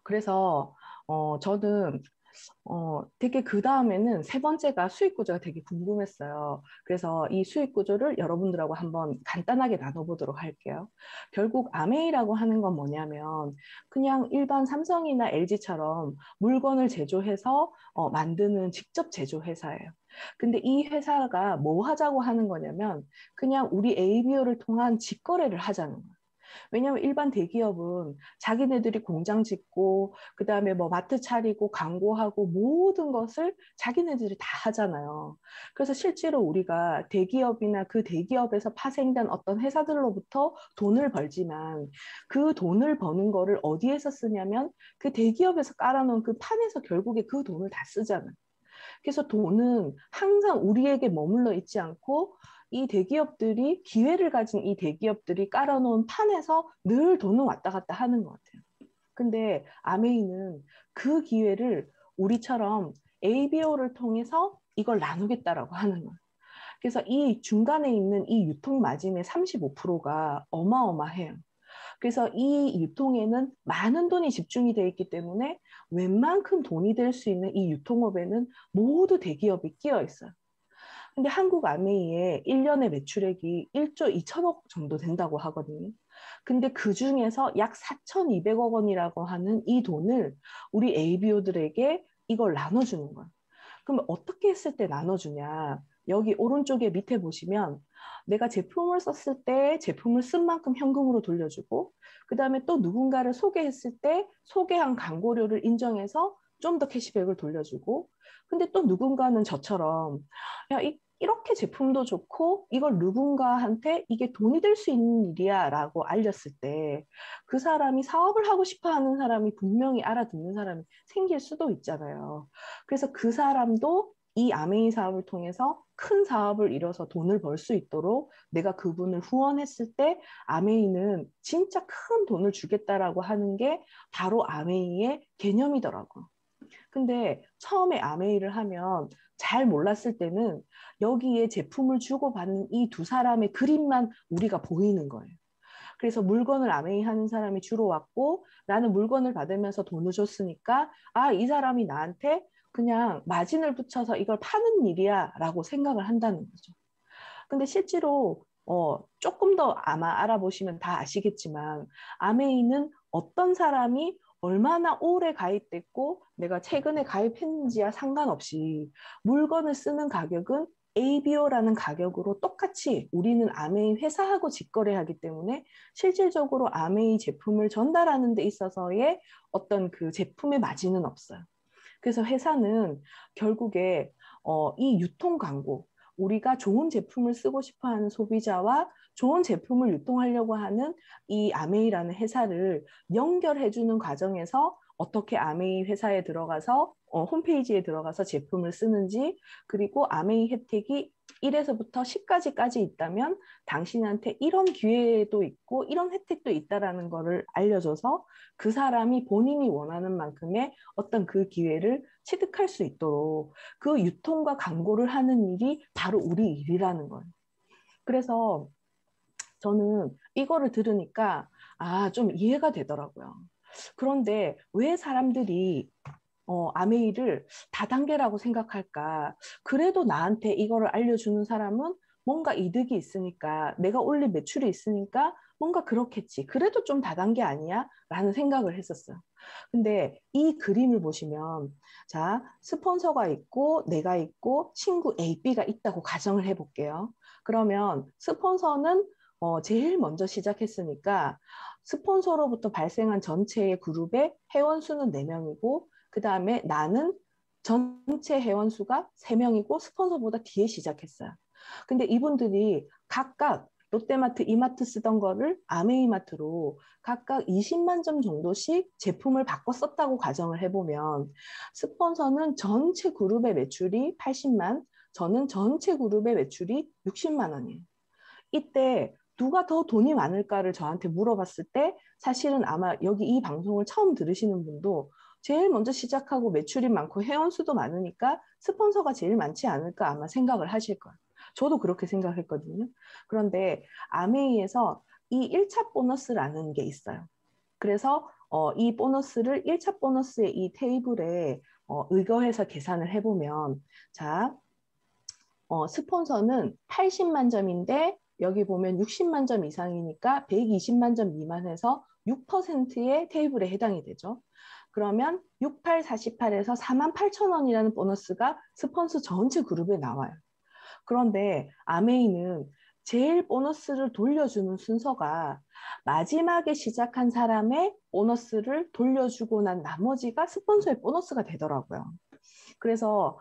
그래서 저는 되게 그 다음에는 세 번째가 수익 구조가 되게 궁금했어요. 그래서 이 수익 구조를 여러분들하고 한번 간단하게 나눠보도록 할게요. 결국 아메이라고 하는 건 뭐냐면 그냥 일반 삼성이나 LG처럼 물건을 제조해서 만드는 직접 제조 회사예요. 근데 이 회사가 뭐 하자고 하는 거냐면 그냥 우리 ABO를 통한 직거래를 하자는 거예요. 왜냐하면 일반 대기업은 자기네들이 공장 짓고 그다음에 뭐 마트 차리고 광고하고 모든 것을 자기네들이 다 하잖아요. 그래서 실제로 우리가 대기업이나 그 대기업에서 파생된 어떤 회사들로부터 돈을 벌지만 그 돈을 버는 거를 어디에서 쓰냐면 그 대기업에서 깔아놓은 그 판에서 결국에 그 돈을 다 쓰잖아요. 그래서 돈은 항상 우리에게 머물러 있지 않고 이 대기업들이 기회를 가진 이 대기업들이 깔아놓은 판에서 늘 돈을 왔다 갔다 하는 것 같아요. 근데 아메이는 그 기회를 우리처럼 ABO를 통해서 이걸 나누겠다라고 하는 거예요. 그래서 이 중간에 있는 이 유통 마진의 35%가 어마어마해요. 그래서 이 유통에는 많은 돈이 집중이 되어 있기 때문에 웬만큼 돈이 될 수 있는 이 유통업에는 모두 대기업이 끼어 있어요. 근데 한국 아메이의 1년의 매출액이 1조 2천억 정도 된다고 하거든요. 근데 그 중에서 약 4,200억 원이라고 하는 이 돈을 우리 ABO들에게 이걸 나눠주는 거예요. 그럼 어떻게 했을 때 나눠주냐? 여기 오른쪽에 밑에 보시면 내가 제품을 썼을 때 제품을 쓴 만큼 현금으로 돌려주고, 그 다음에 또 누군가를 소개했을 때 소개한 광고료를 인정해서 좀 더 캐시백을 돌려주고, 근데 또 누군가는 저처럼 야, 이렇게 제품도 좋고 이걸 누군가한테 이게 돈이 될 수 있는 일이야 라고 알렸을 때 그 사람이 사업을 하고 싶어 하는 사람이 분명히 알아듣는 사람이 생길 수도 있잖아요. 그래서 그 사람도 이 아메이 사업을 통해서 큰 사업을 이뤄서 돈을 벌 수 있도록 내가 그분을 후원했을 때 아메이는 진짜 큰 돈을 주겠다라고 하는 게 바로 아메이의 개념이더라고요. 근데 처음에 아메이를 하면 잘 몰랐을 때는 여기에 제품을 주고받는 이 두 사람의 그림만 우리가 보이는 거예요. 그래서 물건을 아메이 하는 사람이 주로 왔고 나는 물건을 받으면서 돈을 줬으니까 아, 이 사람이 나한테 그냥 마진을 붙여서 이걸 파는 일이야 라고 생각을 한다는 거죠. 근데 실제로 조금 더 아마 알아보시면 다 아시겠지만 아메이는 어떤 사람이 얼마나 오래 가입됐고 내가 최근에 가입했는지와 상관없이 물건을 쓰는 가격은 ABO라는 가격으로 똑같이 우리는 아메이 회사하고 직거래하기 때문에 실질적으로 아메이 제품을 전달하는 데 있어서의 어떤 그 제품의 마진은 없어요. 그래서 회사는 결국에 이 유통 광고, 우리가 좋은 제품을 쓰고 싶어 하는 소비자와 좋은 제품을 유통하려고 하는 이 아메이라는 회사를 연결해주는 과정에서 어떻게 아메이 회사에 들어가서 홈페이지에 들어가서 제품을 쓰는지, 그리고 아메이 혜택이 1에서부터 10까지까지 있다면 당신한테 이런 기회도 있고 이런 혜택도 있다라는 거를 알려줘서 그 사람이 본인이 원하는 만큼의 어떤 그 기회를 취득할 수 있도록 그 유통과 광고를 하는 일이 바로 우리 일이라는 거예요. 그래서 저는 이거를 들으니까 좀 이해가 되더라고요. 그런데 왜 사람들이 아메이를 다단계라고 생각할까? 그래도 나한테 이거를 알려주는 사람은 뭔가 이득이 있으니까, 내가 올린 매출이 있으니까 뭔가 그렇겠지. 그래도 좀 다단계 아니야? 라는 생각을 했었어요. 근데 이 그림을 보시면, 자, 스폰서가 있고, 내가 있고, 친구 A, B가 있다고 가정을 해볼게요. 그러면 스폰서는 제일 먼저 시작했으니까, 스폰서로부터 발생한 전체의 그룹의 회원 수는 4명이고, 그 다음에 나는 전체 회원수가 3명이고 스폰서보다 뒤에 시작했어요. 근데 이분들이 각각 롯데마트, 이마트 쓰던 거를 아메이마트로 각각 20만 점 정도씩 제품을 바꿔 썼다고 가정을 해보면 스폰서는 전체 그룹의 매출이 80만, 저는 전체 그룹의 매출이 60만 원이에요. 이때 누가 더 돈이 많을까를 저한테 물어봤을 때 사실은 아마 여기 이 방송을 처음 들으시는 분도 제일 먼저 시작하고 매출이 많고 회원수도 많으니까 스폰서가 제일 많지 않을까 아마 생각을 하실 거예요. 저도 그렇게 생각했거든요. 그런데 아메이에서 이 1차 보너스라는 게 있어요. 그래서 이 보너스를 1차 보너스의 이 테이블에 의거해서 계산을 해보면 자, 스폰서는 80만 점인데 여기 보면 60만 점 이상이니까 120만 점 미만해서 6%의 테이블에 해당이 되죠. 그러면 6848에서 48,000원이라는 보너스가 스폰서 전체 그룹에 나와요. 그런데 아메이는 제일 보너스를 돌려주는 순서가 마지막에 시작한 사람의 보너스를 돌려주고 난 나머지가 스폰서의 보너스가 되더라고요. 그래서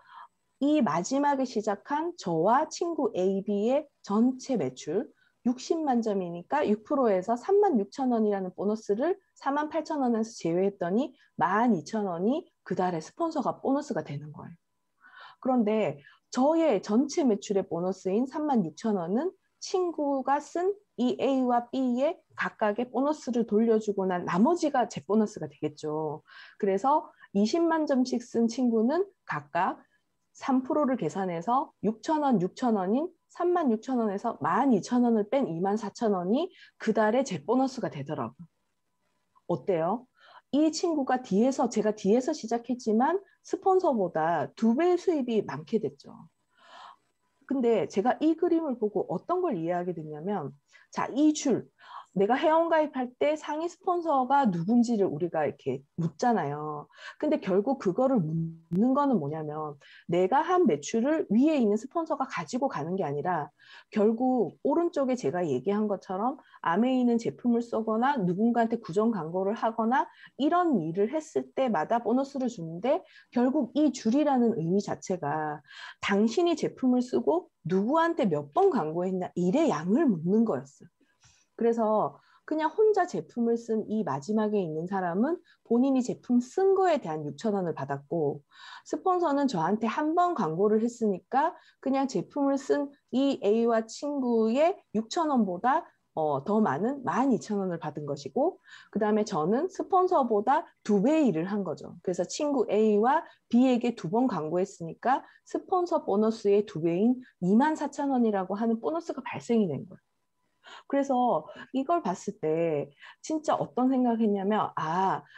이 마지막에 시작한 저와 친구 AB의 전체 매출 60만 점이니까 6%에서 36,000원이라는 보너스를 48,000원에서 제외했더니 12,000원이 그 달에 스폰서가 보너스가 되는 거예요. 그런데 저의 전체 매출의 보너스인 36,000원은 친구가 쓴 이 A와 B의 각각의 보너스를 돌려주고 난 나머지가 제 보너스가 되겠죠. 그래서 20만 점씩 쓴 친구는 각각 3%를 계산해서 6,000원, 6,000원인 36,000원에서 12,000원을 뺀 24,000원이 그 달에 제 보너스가 되더라고요. 어때요? 이 친구가 제가 뒤에서 시작했지만 스폰서보다 2배의 수입이 많게 됐죠. 근데 제가 이 그림을 보고 어떤 걸 이해하게 됐냐면, 자, 이 줄, 내가 회원가입할 때 상위 스폰서가 누군지를 우리가 이렇게 묻잖아요. 근데 결국 그거를 묻는 거는 뭐냐면, 내가 한 매출을 위에 있는 스폰서가 가지고 가는 게 아니라, 결국 오른쪽에 제가 얘기한 것처럼 아메이는 제품을 쏘거나 누군가한테 구정 광고를 하거나 이런 일을 했을 때마다 보너스를 주는데, 결국 이 줄이라는 의미 자체가 당신이 제품을 쓰고 누구한테 몇 번 광고했나 일의 양을 묻는 거였어요. 그래서 그냥 혼자 제품을 쓴 이 마지막에 있는 사람은 본인이 제품 쓴 거에 대한 6,000원을 받았고, 스폰서는 저한테 한 번 광고를 했으니까 그냥 제품을 쓴 이 A와 친구의 6,000원보다 더 많은 12,000원을 받은 것이고, 그 다음에 저는 스폰서보다 2배 일을 한 거죠. 그래서 친구 A와 B에게 2번 광고했으니까 스폰서 보너스의 2배인 24,000원이라고 하는 보너스가 발생이 된 거예요. 그래서 이걸 봤을 때 진짜 어떤 생각을 했냐면,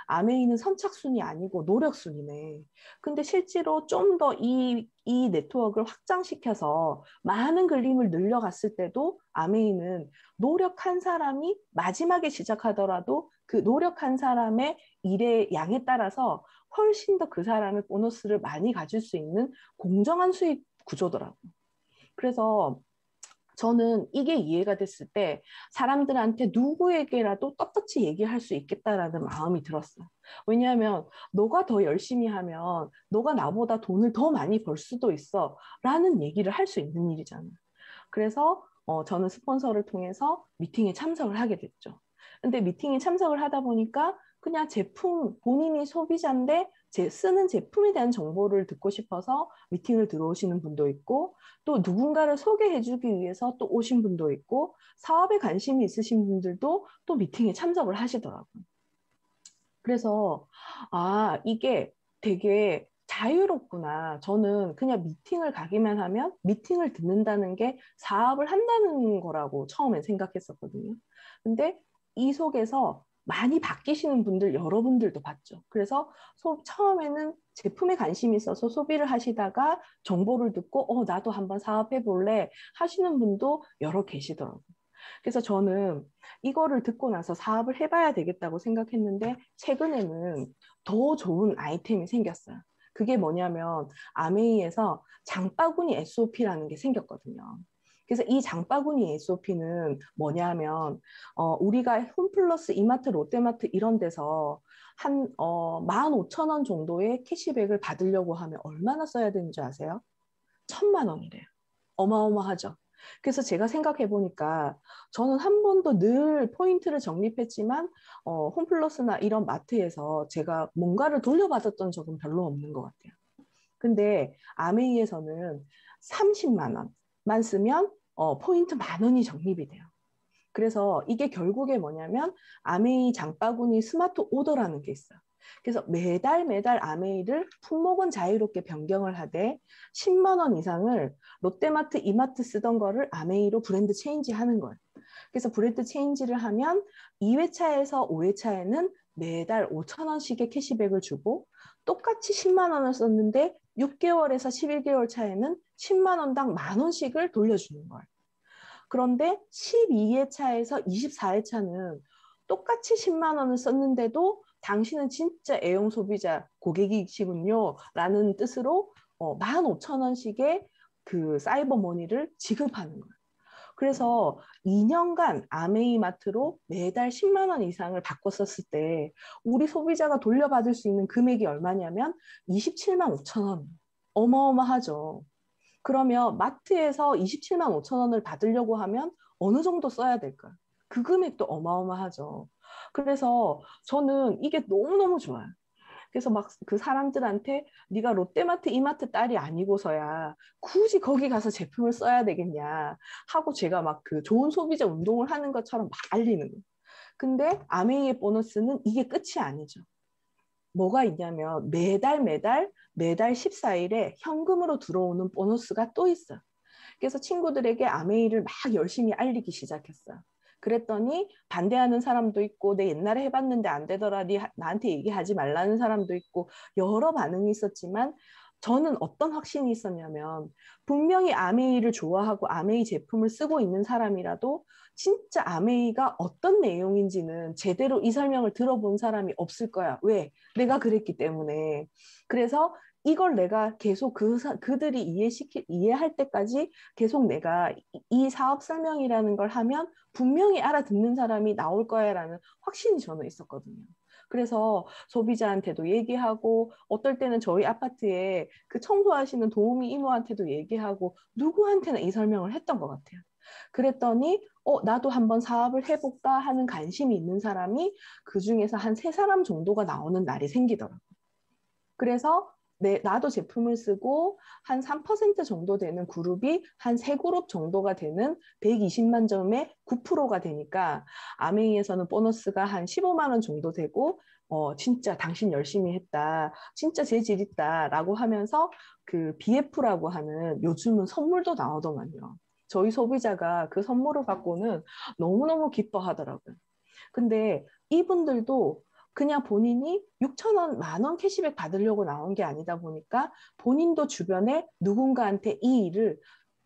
아메이는 선착순이 아니고 노력순이네. 근데 실제로 좀 더 이 네트워크를 확장시켜서 많은 그림을 늘려갔을 때도 아메이는 노력한 사람이 마지막에 시작하더라도 그 노력한 사람의 일의 양에 따라서 훨씬 더 그 사람의 보너스를 많이 가질 수 있는 공정한 수익 구조더라고요. 그래서 저는 이게 이해가 됐을 때 사람들한테 누구에게라도 떳떳이 얘기할 수 있겠다라는 마음이 들었어요. 왜냐하면 너가 더 열심히 하면 너가 나보다 돈을 더 많이 벌 수도 있어 라는 얘기를 할 수 있는 일이잖아요. 그래서 저는 스폰서를 통해서 미팅에 참석을 하게 됐죠. 근데 미팅에 참석을 하다 보니까 그냥 본인이 소비자인데 쓰는 제품에 대한 정보를 듣고 싶어서 미팅을 들어오시는 분도 있고, 또 누군가를 소개해주기 위해서 또 오신 분도 있고, 사업에 관심이 있으신 분들도 또 미팅에 참석을 하시더라고요. 그래서, 이게 되게 자유롭구나. 저는 그냥 미팅을 가기만 하면 미팅을 듣는다는 게 사업을 한다는 거라고 처음엔 생각했었거든요. 근데 이 속에서 많이 바뀌시는 분들, 여러분들도 봤죠. 그래서 처음에는 제품에 관심이 있어서 소비를 하시다가 정보를 듣고, 나도 한번 사업해 볼래 하시는 분도 여러 계시더라고요. 그래서 저는 이거를 듣고 나서 사업을 해봐야 되겠다고 생각했는데, 최근에는 더 좋은 아이템이 생겼어요. 그게 뭐냐면 아메이에서 장바구니 SOP라는 게 생겼거든요. 그래서 이 장바구니 SOP는 뭐냐면 우리가 홈플러스, 이마트, 롯데마트 이런 데서 한 15,000원 정도의 캐시백을 받으려고 하면 얼마나 써야 되는지 아세요? 1,000만 원이래요. 어마어마하죠. 그래서 제가 생각해 보니까 저는 한 번도 늘 포인트를 적립했지만 홈플러스나 이런 마트에서 제가 뭔가를 돌려받았던 적은 별로 없는 것 같아요. 근데 아메이에서는 30만 원만 쓰면 포인트 10,000원이 적립이 돼요. 그래서 이게 결국에 뭐냐면 아메이 장바구니 스마트 오더라는 게 있어요. 그래서 매달 아메이를 품목은 자유롭게 변경을 하되 10만 원 이상을 롯데마트, 이마트 쓰던 거를 아메이로 브랜드 체인지 하는 거예요. 그래서 브랜드 체인지를 하면 2회차에서 5회차에는 매달 5,000원씩의 캐시백을 주고, 똑같이 10만 원을 썼는데 6개월에서 11개월 차에는 10만 원당 10,000원씩을 돌려주는 거예요. 그런데 12회차에서 24회차는 똑같이 10만 원을 썼는데도 당신은 진짜 애용 소비자 고객이시군요 라는 뜻으로 15,000원씩의 그 사이버머니를 지급하는 거예요. 그래서 2년간 아메이마트로 매달 10만 원 이상을 바꿨었을 때 우리 소비자가 돌려받을 수 있는 금액이 얼마냐면 27만 5천 원. 어마어마하죠. 그러면 마트에서 27만 5천 원을 받으려고 하면 어느 정도 써야 될까요? 그 금액도 어마어마하죠. 그래서 저는 이게 너무너무 좋아요. 그래서 막 그 사람들한테 네가 롯데마트, 이마트 딸이 아니고서야 굳이 거기 가서 제품을 써야 되겠냐 하고 제가 막 그 좋은 소비자 운동을 하는 것처럼 막 알리는 거예요. 근데 아메이의 보너스는 이게 끝이 아니죠. 뭐가 있냐면 매달 14일에 현금으로 들어오는 보너스가 또 있어요. 그래서 친구들에게 아메이를 막 열심히 알리기 시작했어요. 그랬더니 반대하는 사람도 있고 내 옛날에 해봤는데 안 되더라, 나한테 얘기하지 말라는 사람도 있고 여러 반응이 있었지만 저는 어떤 확신이 있었냐면 분명히 아메이를 좋아하고 아메이 제품을 쓰고 있는 사람이라도 진짜 아메이가 어떤 내용인지는 제대로 이 설명을 들어본 사람이 없을 거야. 왜? 내가 그랬기 때문에. 그래서 이걸 내가 계속 그들이 이해할 때까지 계속 내가 이 사업 설명이라는 걸 하면 분명히 알아듣는 사람이 나올 거야라는 확신이 저는 있었거든요. 그래서 소비자한테도 얘기하고 어떨 때는 저희 아파트에 그 청소하시는 도우미 이모한테도 얘기하고 누구한테나 이 설명을 했던 것 같아요. 그랬더니 나도 한번 사업을 해볼까 하는 관심이 있는 사람이 그중에서 한 3사람 정도가 나오는 날이 생기더라고요. 그래서 나도 제품을 쓰고 한 3% 정도 되는 그룹이 한 3그룹 정도가 되는 120만 점에 9%가 되니까 아메이에서는 보너스가 한 15만 원 정도 되고 진짜 당신 열심히 했다. 진짜 재질 있다. 라고 하면서 그 BF라고 하는 요즘은 선물도 나오더만요. 저희 소비자가 그 선물을 받고는 너무너무 기뻐하더라고요. 근데 이분들도 그냥 본인이 6,000원, 10,000원 캐시백 받으려고 나온 게 아니다 보니까 본인도 주변에 누군가한테 이 일을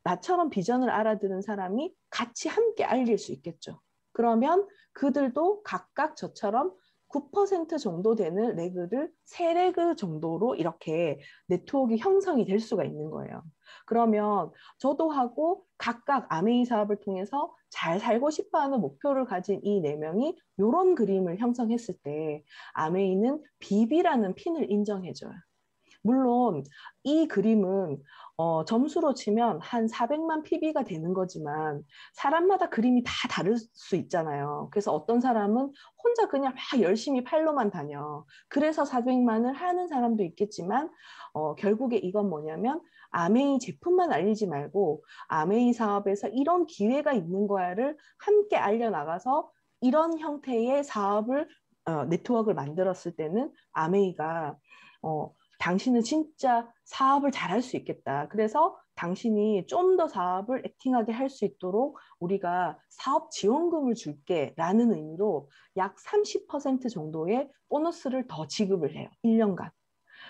나처럼 비전을 알아듣는 사람이 같이 함께 알릴 수 있겠죠. 그러면 그들도 각각 저처럼 9% 정도 되는 레그를 3레그 정도로 이렇게 네트워크 형성이 될 수가 있는 거예요. 그러면 저도 하고 각각 아메이 사업을 통해서 잘 살고 싶어하는 목표를 가진 이 4명이 이런 그림을 형성했을 때 아메이는 BB라는 핀을 인정해줘요. 물론 이 그림은 점수로 치면 한 400만 PB가 되는 거지만 사람마다 그림이 다 다를 수 있잖아요. 그래서 어떤 사람은 혼자 그냥 막 열심히 팔로만 다녀. 그래서 400만을 하는 사람도 있겠지만 결국에 이건 뭐냐면 아메이 제품만 알리지 말고 아메이 사업에서 이런 기회가 있는 거야를 함께 알려나가서 이런 형태의 사업을 네트워크를 만들었을 때는 아메이가 당신은 진짜 사업을 잘할 수 있겠다. 그래서 당신이 좀 더 사업을 액팅하게 할 수 있도록 우리가 사업 지원금을 줄게 라는 의미로 약 30% 정도의 보너스를 더 지급을 해요. 1년간.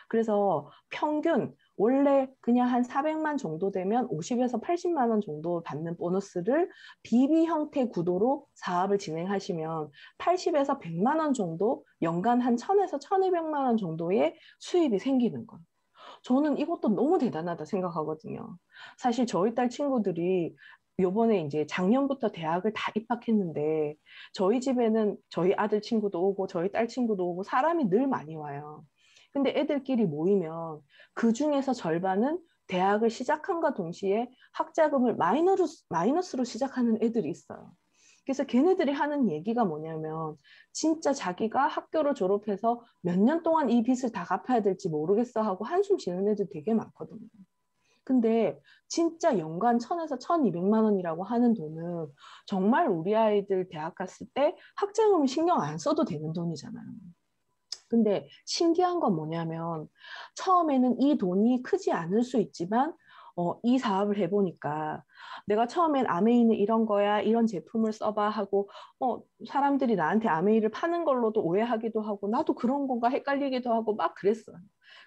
그래서 평균 원래 그냥 한 400만 정도 되면 50에서 80만 원 정도 받는 보너스를 BB 형태 구도로 사업을 진행하시면 80에서 100만 원 정도 연간 한 1000에서 1200만 원 정도의 수입이 생기는 거예요. 저는 이것도 너무 대단하다 생각하거든요. 사실 저희 딸 친구들이 요번에 이제 작년부터 대학을 다 입학했는데 저희 집에는 저희 아들 친구도 오고 저희 딸 친구도 오고 사람이 늘 많이 와요. 근데 애들끼리 모이면 그 중에서 절반은 대학을 시작함과 동시에 학자금을 마이너스로 시작하는 애들이 있어요. 그래서 걔네들이 하는 얘기가 뭐냐면 진짜 자기가 학교를 졸업해서 몇 년 동안 이 빚을 다 갚아야 될지 모르겠어 하고 한숨 쉬는 애들 되게 많거든요. 근데 진짜 연간 1000에서 1200만 원이라고 하는 돈은 정말 우리 아이들 대학 갔을 때 학자금을 신경 안 써도 되는 돈이잖아요. 근데 신기한 건 뭐냐면 처음에는 이 돈이 크지 않을 수 있지만 이 사업을 해보니까 내가 처음엔 아메이는 이런 거야, 이런 제품을 써봐 하고 사람들이 나한테 아메이를 파는 걸로도 오해하기도 하고 나도 그런 건가 헷갈리기도 하고 막 그랬어요.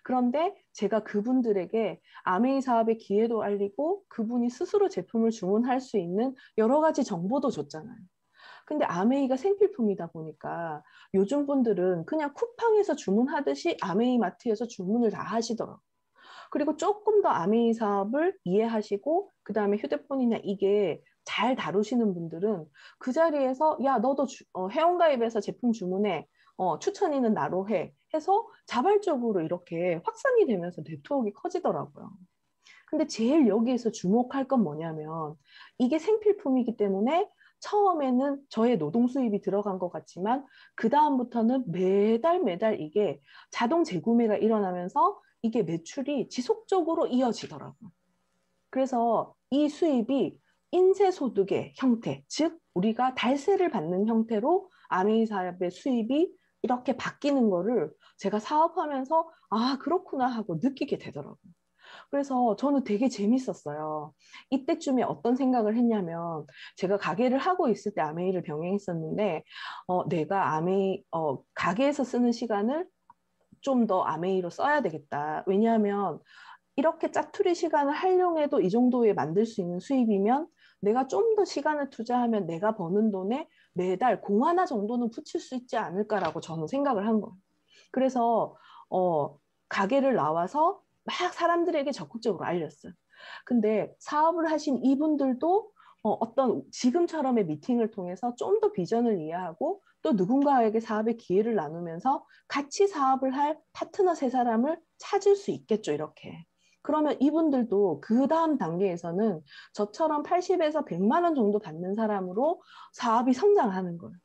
그런데 제가 그분들에게 아메이 사업의 기회도 알리고 그분이 스스로 제품을 주문할 수 있는 여러 가지 정보도 줬잖아요. 근데 아메이가 생필품이다 보니까 요즘 분들은 그냥 쿠팡에서 주문하듯이 아메이 마트에서 주문을 다 하시더라고요. 그리고 조금 더 아메이 사업을 이해하시고 그다음에 휴대폰이나 이게 잘 다루시는 분들은 그 자리에서 야 너도 회원가입해서 제품 주문해 추천이는 나로 해 해서 자발적으로 이렇게 확산이 되면서 네트워크가 커지더라고요. 근데 제일 여기에서 주목할 건 뭐냐면 이게 생필품이기 때문에 처음에는 저의 노동 수입이 들어간 것 같지만 그 다음부터는 매달 이게 자동 재구매가 일어나면서 이게 매출이 지속적으로 이어지더라고요. 그래서 이 수입이 인쇄소득의 형태, 즉 우리가 달세를 받는 형태로 아메이 사업의 수입이 이렇게 바뀌는 거를 제가 사업하면서 아, 그렇구나 하고 느끼게 되더라고요. 그래서 저는 되게 재밌었어요. 이때쯤에 어떤 생각을 했냐면 제가 가게를 하고 있을 때 아메이를 병행했었는데 내가 가게에서 쓰는 시간을 좀 더 아메이로 써야 되겠다. 왜냐하면 이렇게 짜투리 시간을 활용해도 이 정도에 만들 수 있는 수입이면 내가 좀 더 시간을 투자하면 내가 버는 돈에 매달 공 하나 정도는 붙일 수 있지 않을까라고 저는 생각을 한 거예요. 그래서 가게를 나와서 막 사람들에게 적극적으로 알렸어요. 근데 사업을 하신 이분들도 어떤 지금처럼의 미팅을 통해서 좀 더 비전을 이해하고 또 누군가에게 사업의 기회를 나누면서 같이 사업을 할 파트너 세 사람을 찾을 수 있겠죠, 이렇게. 그러면 이분들도 그 다음 단계에서는 저처럼 80에서 100만 원 정도 받는 사람으로 사업이 성장하는 거예요.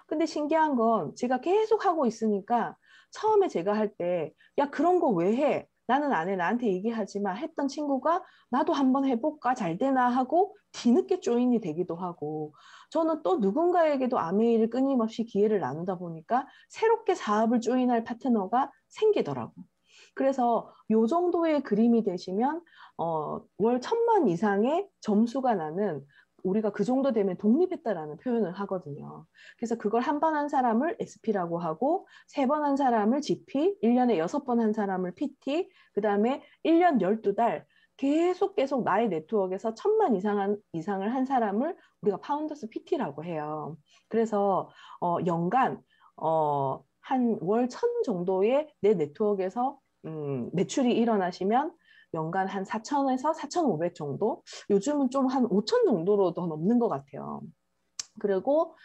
근데 신기한 건 제가 계속 하고 있으니까 처음에 제가 할 때, 야, 그런 거 왜 해? 나는 안 해. 나한테 얘기하지 마. 했던 친구가 나도 한번 해볼까? 잘 되나? 하고 뒤늦게 조인이 되기도 하고 저는 또 누군가에게도 아메이를 끊임없이 기회를 나누다 보니까 새롭게 사업을 조인할 파트너가 생기더라고. 그래서 요 정도의 그림이 되시면 월 1,000만 이상의 점수가 나는 우리가 그 정도 되면 독립했다라는 표현을 하거든요. 그래서 그걸 한 번 한 사람을 SP라고 하고 3번 한 사람을 GP, 1년에 6번 한 사람을 PT, 그 다음에 1년 12달 계속 나의 네트워크에서 1,000만 이상을 한 사람을 우리가 파운더스 PT라고 해요. 그래서 연간 한 월 1,000 정도의 내 네트워크에서 매출이 일어나시면 연간 한 4,000에서 4,500 정도? 요즘은 좀 한 5,000 정도로 더 넘는 것 같아요. 그리고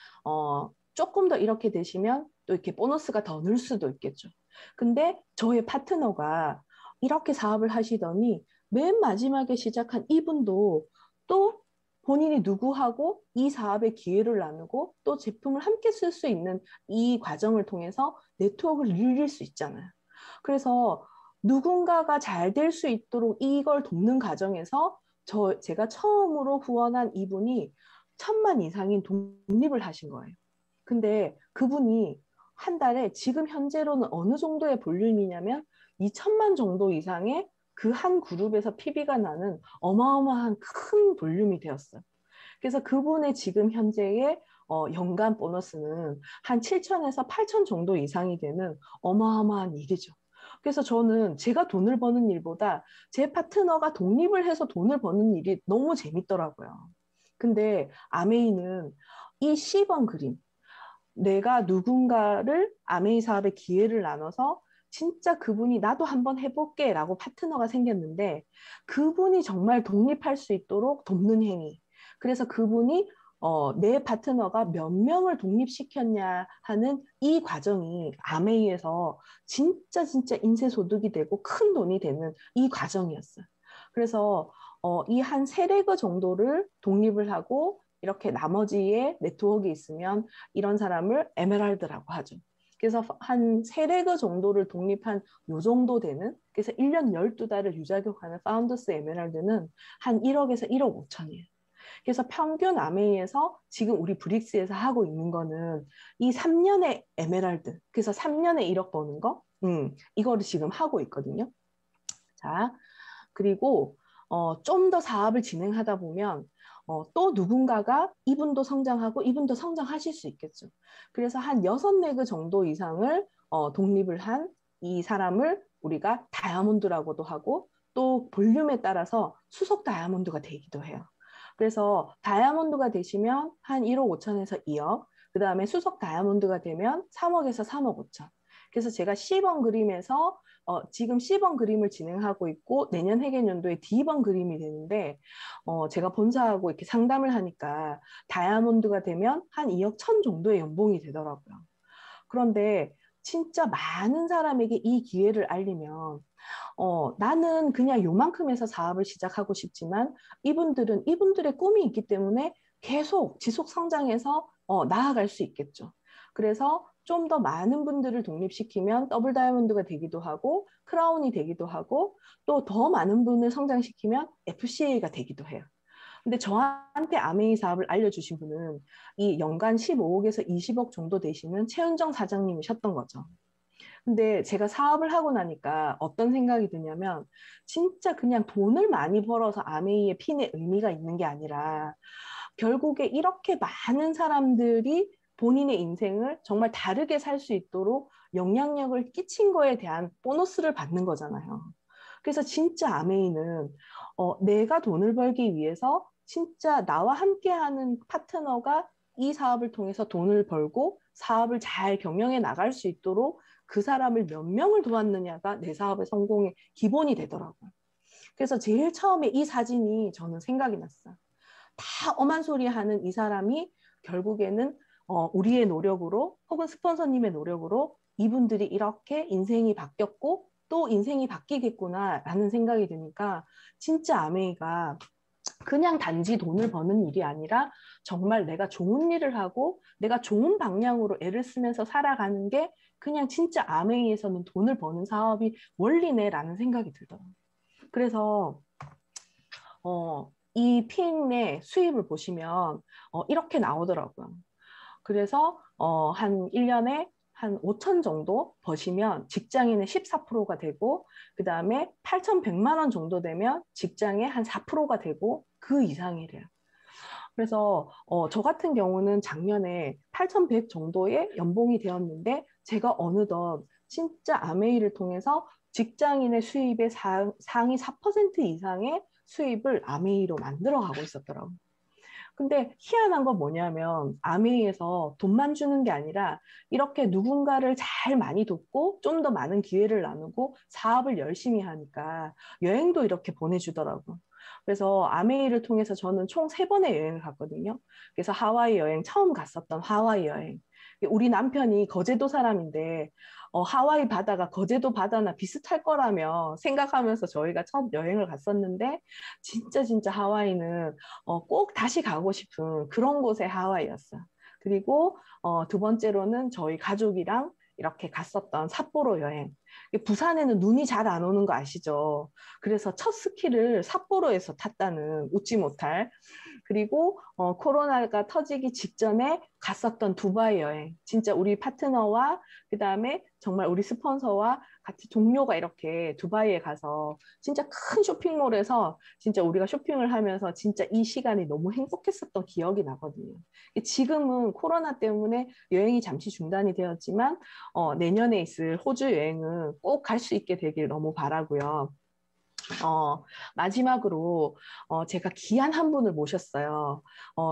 조금 더 이렇게 되시면 또 이렇게 보너스가 더 늘 수도 있겠죠. 근데 저의 파트너가 이렇게 사업을 하시더니 맨 마지막에 시작한 이분도 또 본인이 누구하고 이 사업의 기회를 나누고 또 제품을 함께 쓸 수 있는 이 과정을 통해서 네트워크를 늘릴 수 있잖아요. 그래서 누군가가 잘 될 수 있도록 이걸 돕는 과정에서 제가 처음으로 후원한 이분이 1,000만 이상인 독립을 하신 거예요. 근데 그분이 한 달에 지금 현재로는 어느 정도의 볼륨이냐면 2,000만 정도 이상의 그 한 그룹에서 PB가 나는 어마어마한 큰 볼륨이 되었어요. 그래서 그분의 지금 현재의 연간 보너스는 한 7천에서 8천 정도 이상이 되는 어마어마한 일이죠. 그래서 저는 제가 돈을 버는 일보다 제 파트너가 독립을 해서 돈을 버는 일이 너무 재밌더라고요. 근데 아메이는 이 10원 그림, 내가 누군가를 아메이 사업에 기회를 나눠서 진짜 그분이 나도 한번 해볼게 라고 파트너가 생겼는데 그분이 정말 독립할 수 있도록 돕는 행위. 그래서 그분이 내 파트너가 몇 명을 독립시켰냐 하는 이 과정이 아메이에서 진짜 인쇄소득이 되고 큰 돈이 되는 이 과정이었어요. 그래서 이 한 세레그 정도를 독립을 하고 이렇게 나머지의 네트워크가 있으면 이런 사람을 에메랄드라고 하죠. 그래서 한 세레그 정도를 독립한 요 정도 되는 그래서 1년 12달을 유자격하는 파운더스 에메랄드는 한 1억에서 1억 5천이에요. 그래서 평균 아메이에서 지금 우리 브릭스에서 하고 있는 거는 이 3년의 에메랄드 그래서 3년에 1억 버는 거 이거를 지금 하고 있거든요. 자, 그리고 좀 더 사업을 진행하다 보면 또 누군가가 이분도 성장하고 이분도 성장하실 수 있겠죠. 그래서 한 6레그 정도 이상을 독립을 한 이 사람을 우리가 다이아몬드라고도 하고 또 볼륨에 따라서 수석 다이아몬드가 되기도 해요. 그래서 다이아몬드가 되시면 한 1억 5천에서 2억, 그 다음에 수석 다이아몬드가 되면 3억에서 3억 5천. 그래서 제가 C번 그림에서 지금 C번 그림을 진행하고 있고 내년 회계연도에 D번 그림이 되는데 제가 본사하고 이렇게 상담을 하니까 다이아몬드가 되면 한 2억 천 정도의 연봉이 되더라고요. 그런데 진짜 많은 사람에게 이 기회를 알리면 나는 그냥 요만큼에서 사업을 시작하고 싶지만 이분들은 이분들의 꿈이 있기 때문에 계속 지속 성장해서 나아갈 수 있겠죠. 그래서 좀 더 많은 분들을 독립시키면 더블 다이아몬드가 되기도 하고 크라운이 되기도 하고 또 더 많은 분을 성장시키면 FCA가 되기도 해요. 근데 저한테 아메이 사업을 알려주신 분은 이 연간 15억에서 20억 정도 되시는 최은정 사장님이셨던 거죠. 근데 제가 사업을 하고 나니까 어떤 생각이 드냐면 진짜 그냥 돈을 많이 벌어서 아메이의 핀의 의미가 있는 게 아니라 결국에 이렇게 많은 사람들이 본인의 인생을 정말 다르게 살 수 있도록 영향력을 끼친 거에 대한 보너스를 받는 거잖아요. 그래서 진짜 아메이는 내가 돈을 벌기 위해서 진짜 나와 함께하는 파트너가 이 사업을 통해서 돈을 벌고 사업을 잘 경영해 나갈 수 있도록 그 사람을 몇 명을 도왔느냐가 내 사업의 성공의 기본이 되더라고요. 그래서 제일 처음에 이 사진이 저는 생각이 났어요. 다 엄한 소리 하는 이 사람이 결국에는 우리의 노력으로 혹은 스폰서님의 노력으로 이분들이 이렇게 인생이 바뀌었고 또 인생이 바뀌겠구나라는 생각이 드니까 진짜 아메이가 그냥 단지 돈을 버는 일이 아니라 정말 내가 좋은 일을 하고 내가 좋은 방향으로 애를 쓰면서 살아가는 게 그냥 진짜 아메이에서는 돈을 버는 사업이 원리네라는 생각이 들더라고요. 그래서 이 핀의 수입을 보시면 이렇게 나오더라고요. 그래서 한 1년에 한 5천 정도 버시면 직장인의 14%가 되고 그 다음에 8,100만 원 정도 되면 직장의 한 4%가 되고 그 이상이래요. 그래서 저 같은 경우는 작년에 8,100 정도의 연봉이 되었는데 제가 어느덧 진짜 아메이를 통해서 직장인의 수입의 상위 4% 이상의 수입을 아메이로 만들어 가고 있었더라고요. 근데 희한한 건 뭐냐면 아메이에서 돈만 주는 게 아니라 이렇게 누군가를 잘 많이 돕고 좀 더 많은 기회를 나누고 사업을 열심히 하니까 여행도 이렇게 보내주더라고요. 그래서 아메이를 통해서 저는 총 3번의 여행을 갔거든요. 그래서 하와이 여행, 처음 갔었던 하와이 여행. 우리 남편이 거제도 사람인데 하와이 바다가 거제도 바다나 비슷할 거라며 생각하면서 저희가 첫 여행을 갔었는데 진짜 하와이는 꼭 다시 가고 싶은 그런 곳의 하와이였어요. 그리고 두 번째로는 저희 가족이랑 이렇게 갔었던 삿포로 여행. 부산에는 눈이 잘 안 오는 거 아시죠? 그래서 첫 스키를 삿포로에서 탔다는 웃지 못할. 그리고 코로나가 터지기 직전에 갔었던 두바이 여행. 진짜 우리 파트너와 그다음에 정말 우리 스폰서와 같이 동료가 이렇게 두바이에 가서 진짜 큰 쇼핑몰에서 진짜 우리가 쇼핑을 하면서 진짜 이 시간이 너무 행복했었던 기억이 나거든요. 지금은 코로나 때문에 여행이 잠시 중단이 되었지만 내년에 있을 호주 여행은 꼭 갈 수 있게 되길 너무 바라고요. 마지막으로 제가 귀한 한 분을 모셨어요.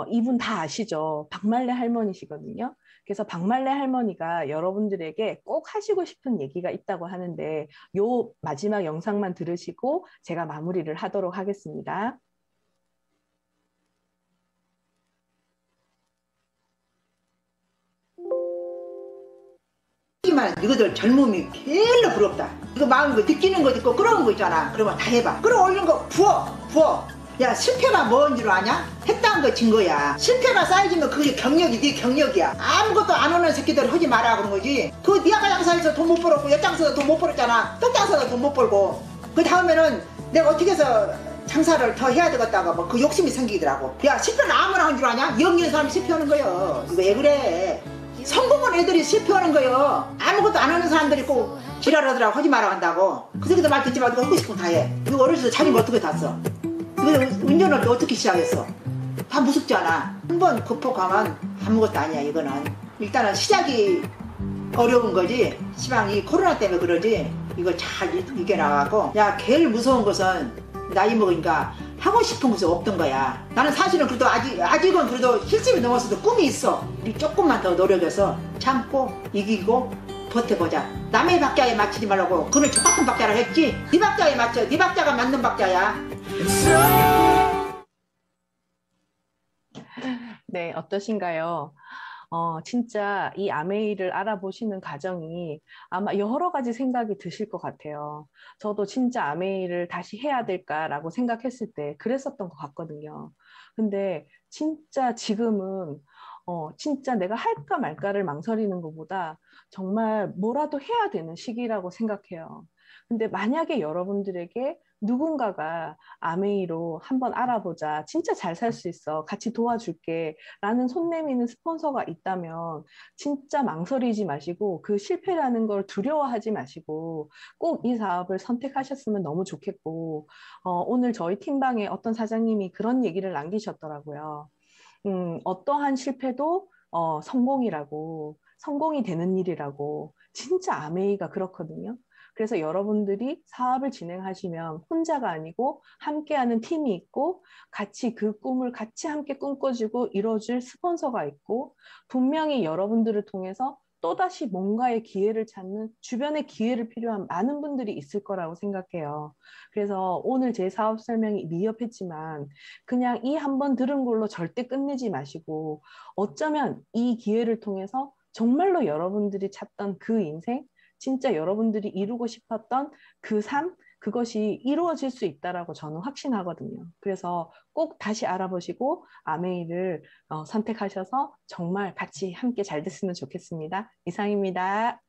이분 다 아시죠? 박말레 할머니시거든요. 그래서 박말레 할머니가 여러분들에게 꼭 하시고 싶은 얘기가 있다고 하는데 요 마지막 영상만 들으시고 제가 마무리를 하도록 하겠습니다. 하지만 너희들 젊음이 별로 부럽다. 이거 마음이 느끼는 거 있고 그런 거 있잖아. 그러면 다 해봐. 끌어올린 거 부어. 야, 실패가 뭔 줄 아냐? 했다는 거 진 거야. 실패가 쌓여지면 그게 경력이 네 경력이야. 아무것도 안 오는 새끼들 하지 마라 그런 거지. 그 니아가 장사에서 돈 못 벌었고 옆장사에서 돈 못 벌었잖아. 떡장사에서 돈 못 벌고. 그 다음에는 내가 어떻게 해서 장사를 더 해야 되겠다가 뭐 그 욕심이 생기더라고. 야, 실패는 아무나 하는 줄 아냐? 영리한 사람이 실패하는 거요. 이거 왜 그래? 성공한 애들이 실패하는 거요. 아무것도 안 하는 사람들이 꼭 지랄하더라고. 하지 마라 한다고. 그 새끼들 말 듣지 말고 하고 싶으면 다 해. 이거 어렸을 때 자전거 어떻게 탔어? 이거 운전을 어떻게 시작했어? 다 무섭지 않아. 한번 극복하면 아무것도 아니야. 이거는 일단은 시작이 어려운 거지. 시방 이 코로나 때문에 그러지. 이거 잘 이겨나가고. 야, 제일 무서운 것은 나이 먹으니까 하고 싶은 것이 없던 거야. 나는 사실은 그래도 아직은 그래도 70이 넘었어도 꿈이 있어. 우리 조금만 더 노력해서 참고 이기고 버텨보자. 남의 박자에 맞추지 말라고. 그는 저 같은 박자를 했지. 네 박자에 맞춰. 네 박자가 맞는 박자야. 네, 어떠신가요? 진짜 이 아메이를 알아보시는 과정이 아마 여러 가지 생각이 드실 것 같아요. 저도 진짜 아메이를 다시 해야 될까라고 생각했을 때 그랬었던 것 같거든요. 근데 진짜 지금은 진짜 내가 할까 말까를 망설이는 것보다 정말 뭐라도 해야 되는 시기라고 생각해요. 근데 만약에 여러분들에게 누군가가 아메이로 한번 알아보자. 진짜 잘 살 수 있어. 같이 도와줄게. 라는 손 내미는 스폰서가 있다면 진짜 망설이지 마시고 그 실패라는 걸 두려워하지 마시고 꼭 이 사업을 선택하셨으면 너무 좋겠고 오늘 저희 팀방에 어떤 사장님이 그런 얘기를 남기셨더라고요. 어떠한 실패도 성공이라고, 성공이 되는 일이라고, 진짜 아메이가 그렇거든요. 그래서 여러분들이 사업을 진행하시면 혼자가 아니고 함께하는 팀이 있고 같이 그 꿈을 같이 함께 꿈꿔주고 이뤄줄 스폰서가 있고 분명히 여러분들을 통해서 또다시 뭔가의 기회를 찾는 주변의 기회를 필요한 많은 분들이 있을 거라고 생각해요. 그래서 오늘 제 사업 설명이 미흡했지만 그냥 이 한 번 들은 걸로 절대 끝내지 마시고 어쩌면 이 기회를 통해서 정말로 여러분들이 찾던 그 인생, 진짜 여러분들이 이루고 싶었던 그 삶, 그것이 이루어질 수 있다라고 저는 확신하거든요. 그래서 꼭 다시 알아보시고 아메이를 선택하셔서 정말 같이 함께 잘 됐으면 좋겠습니다. 이상입니다.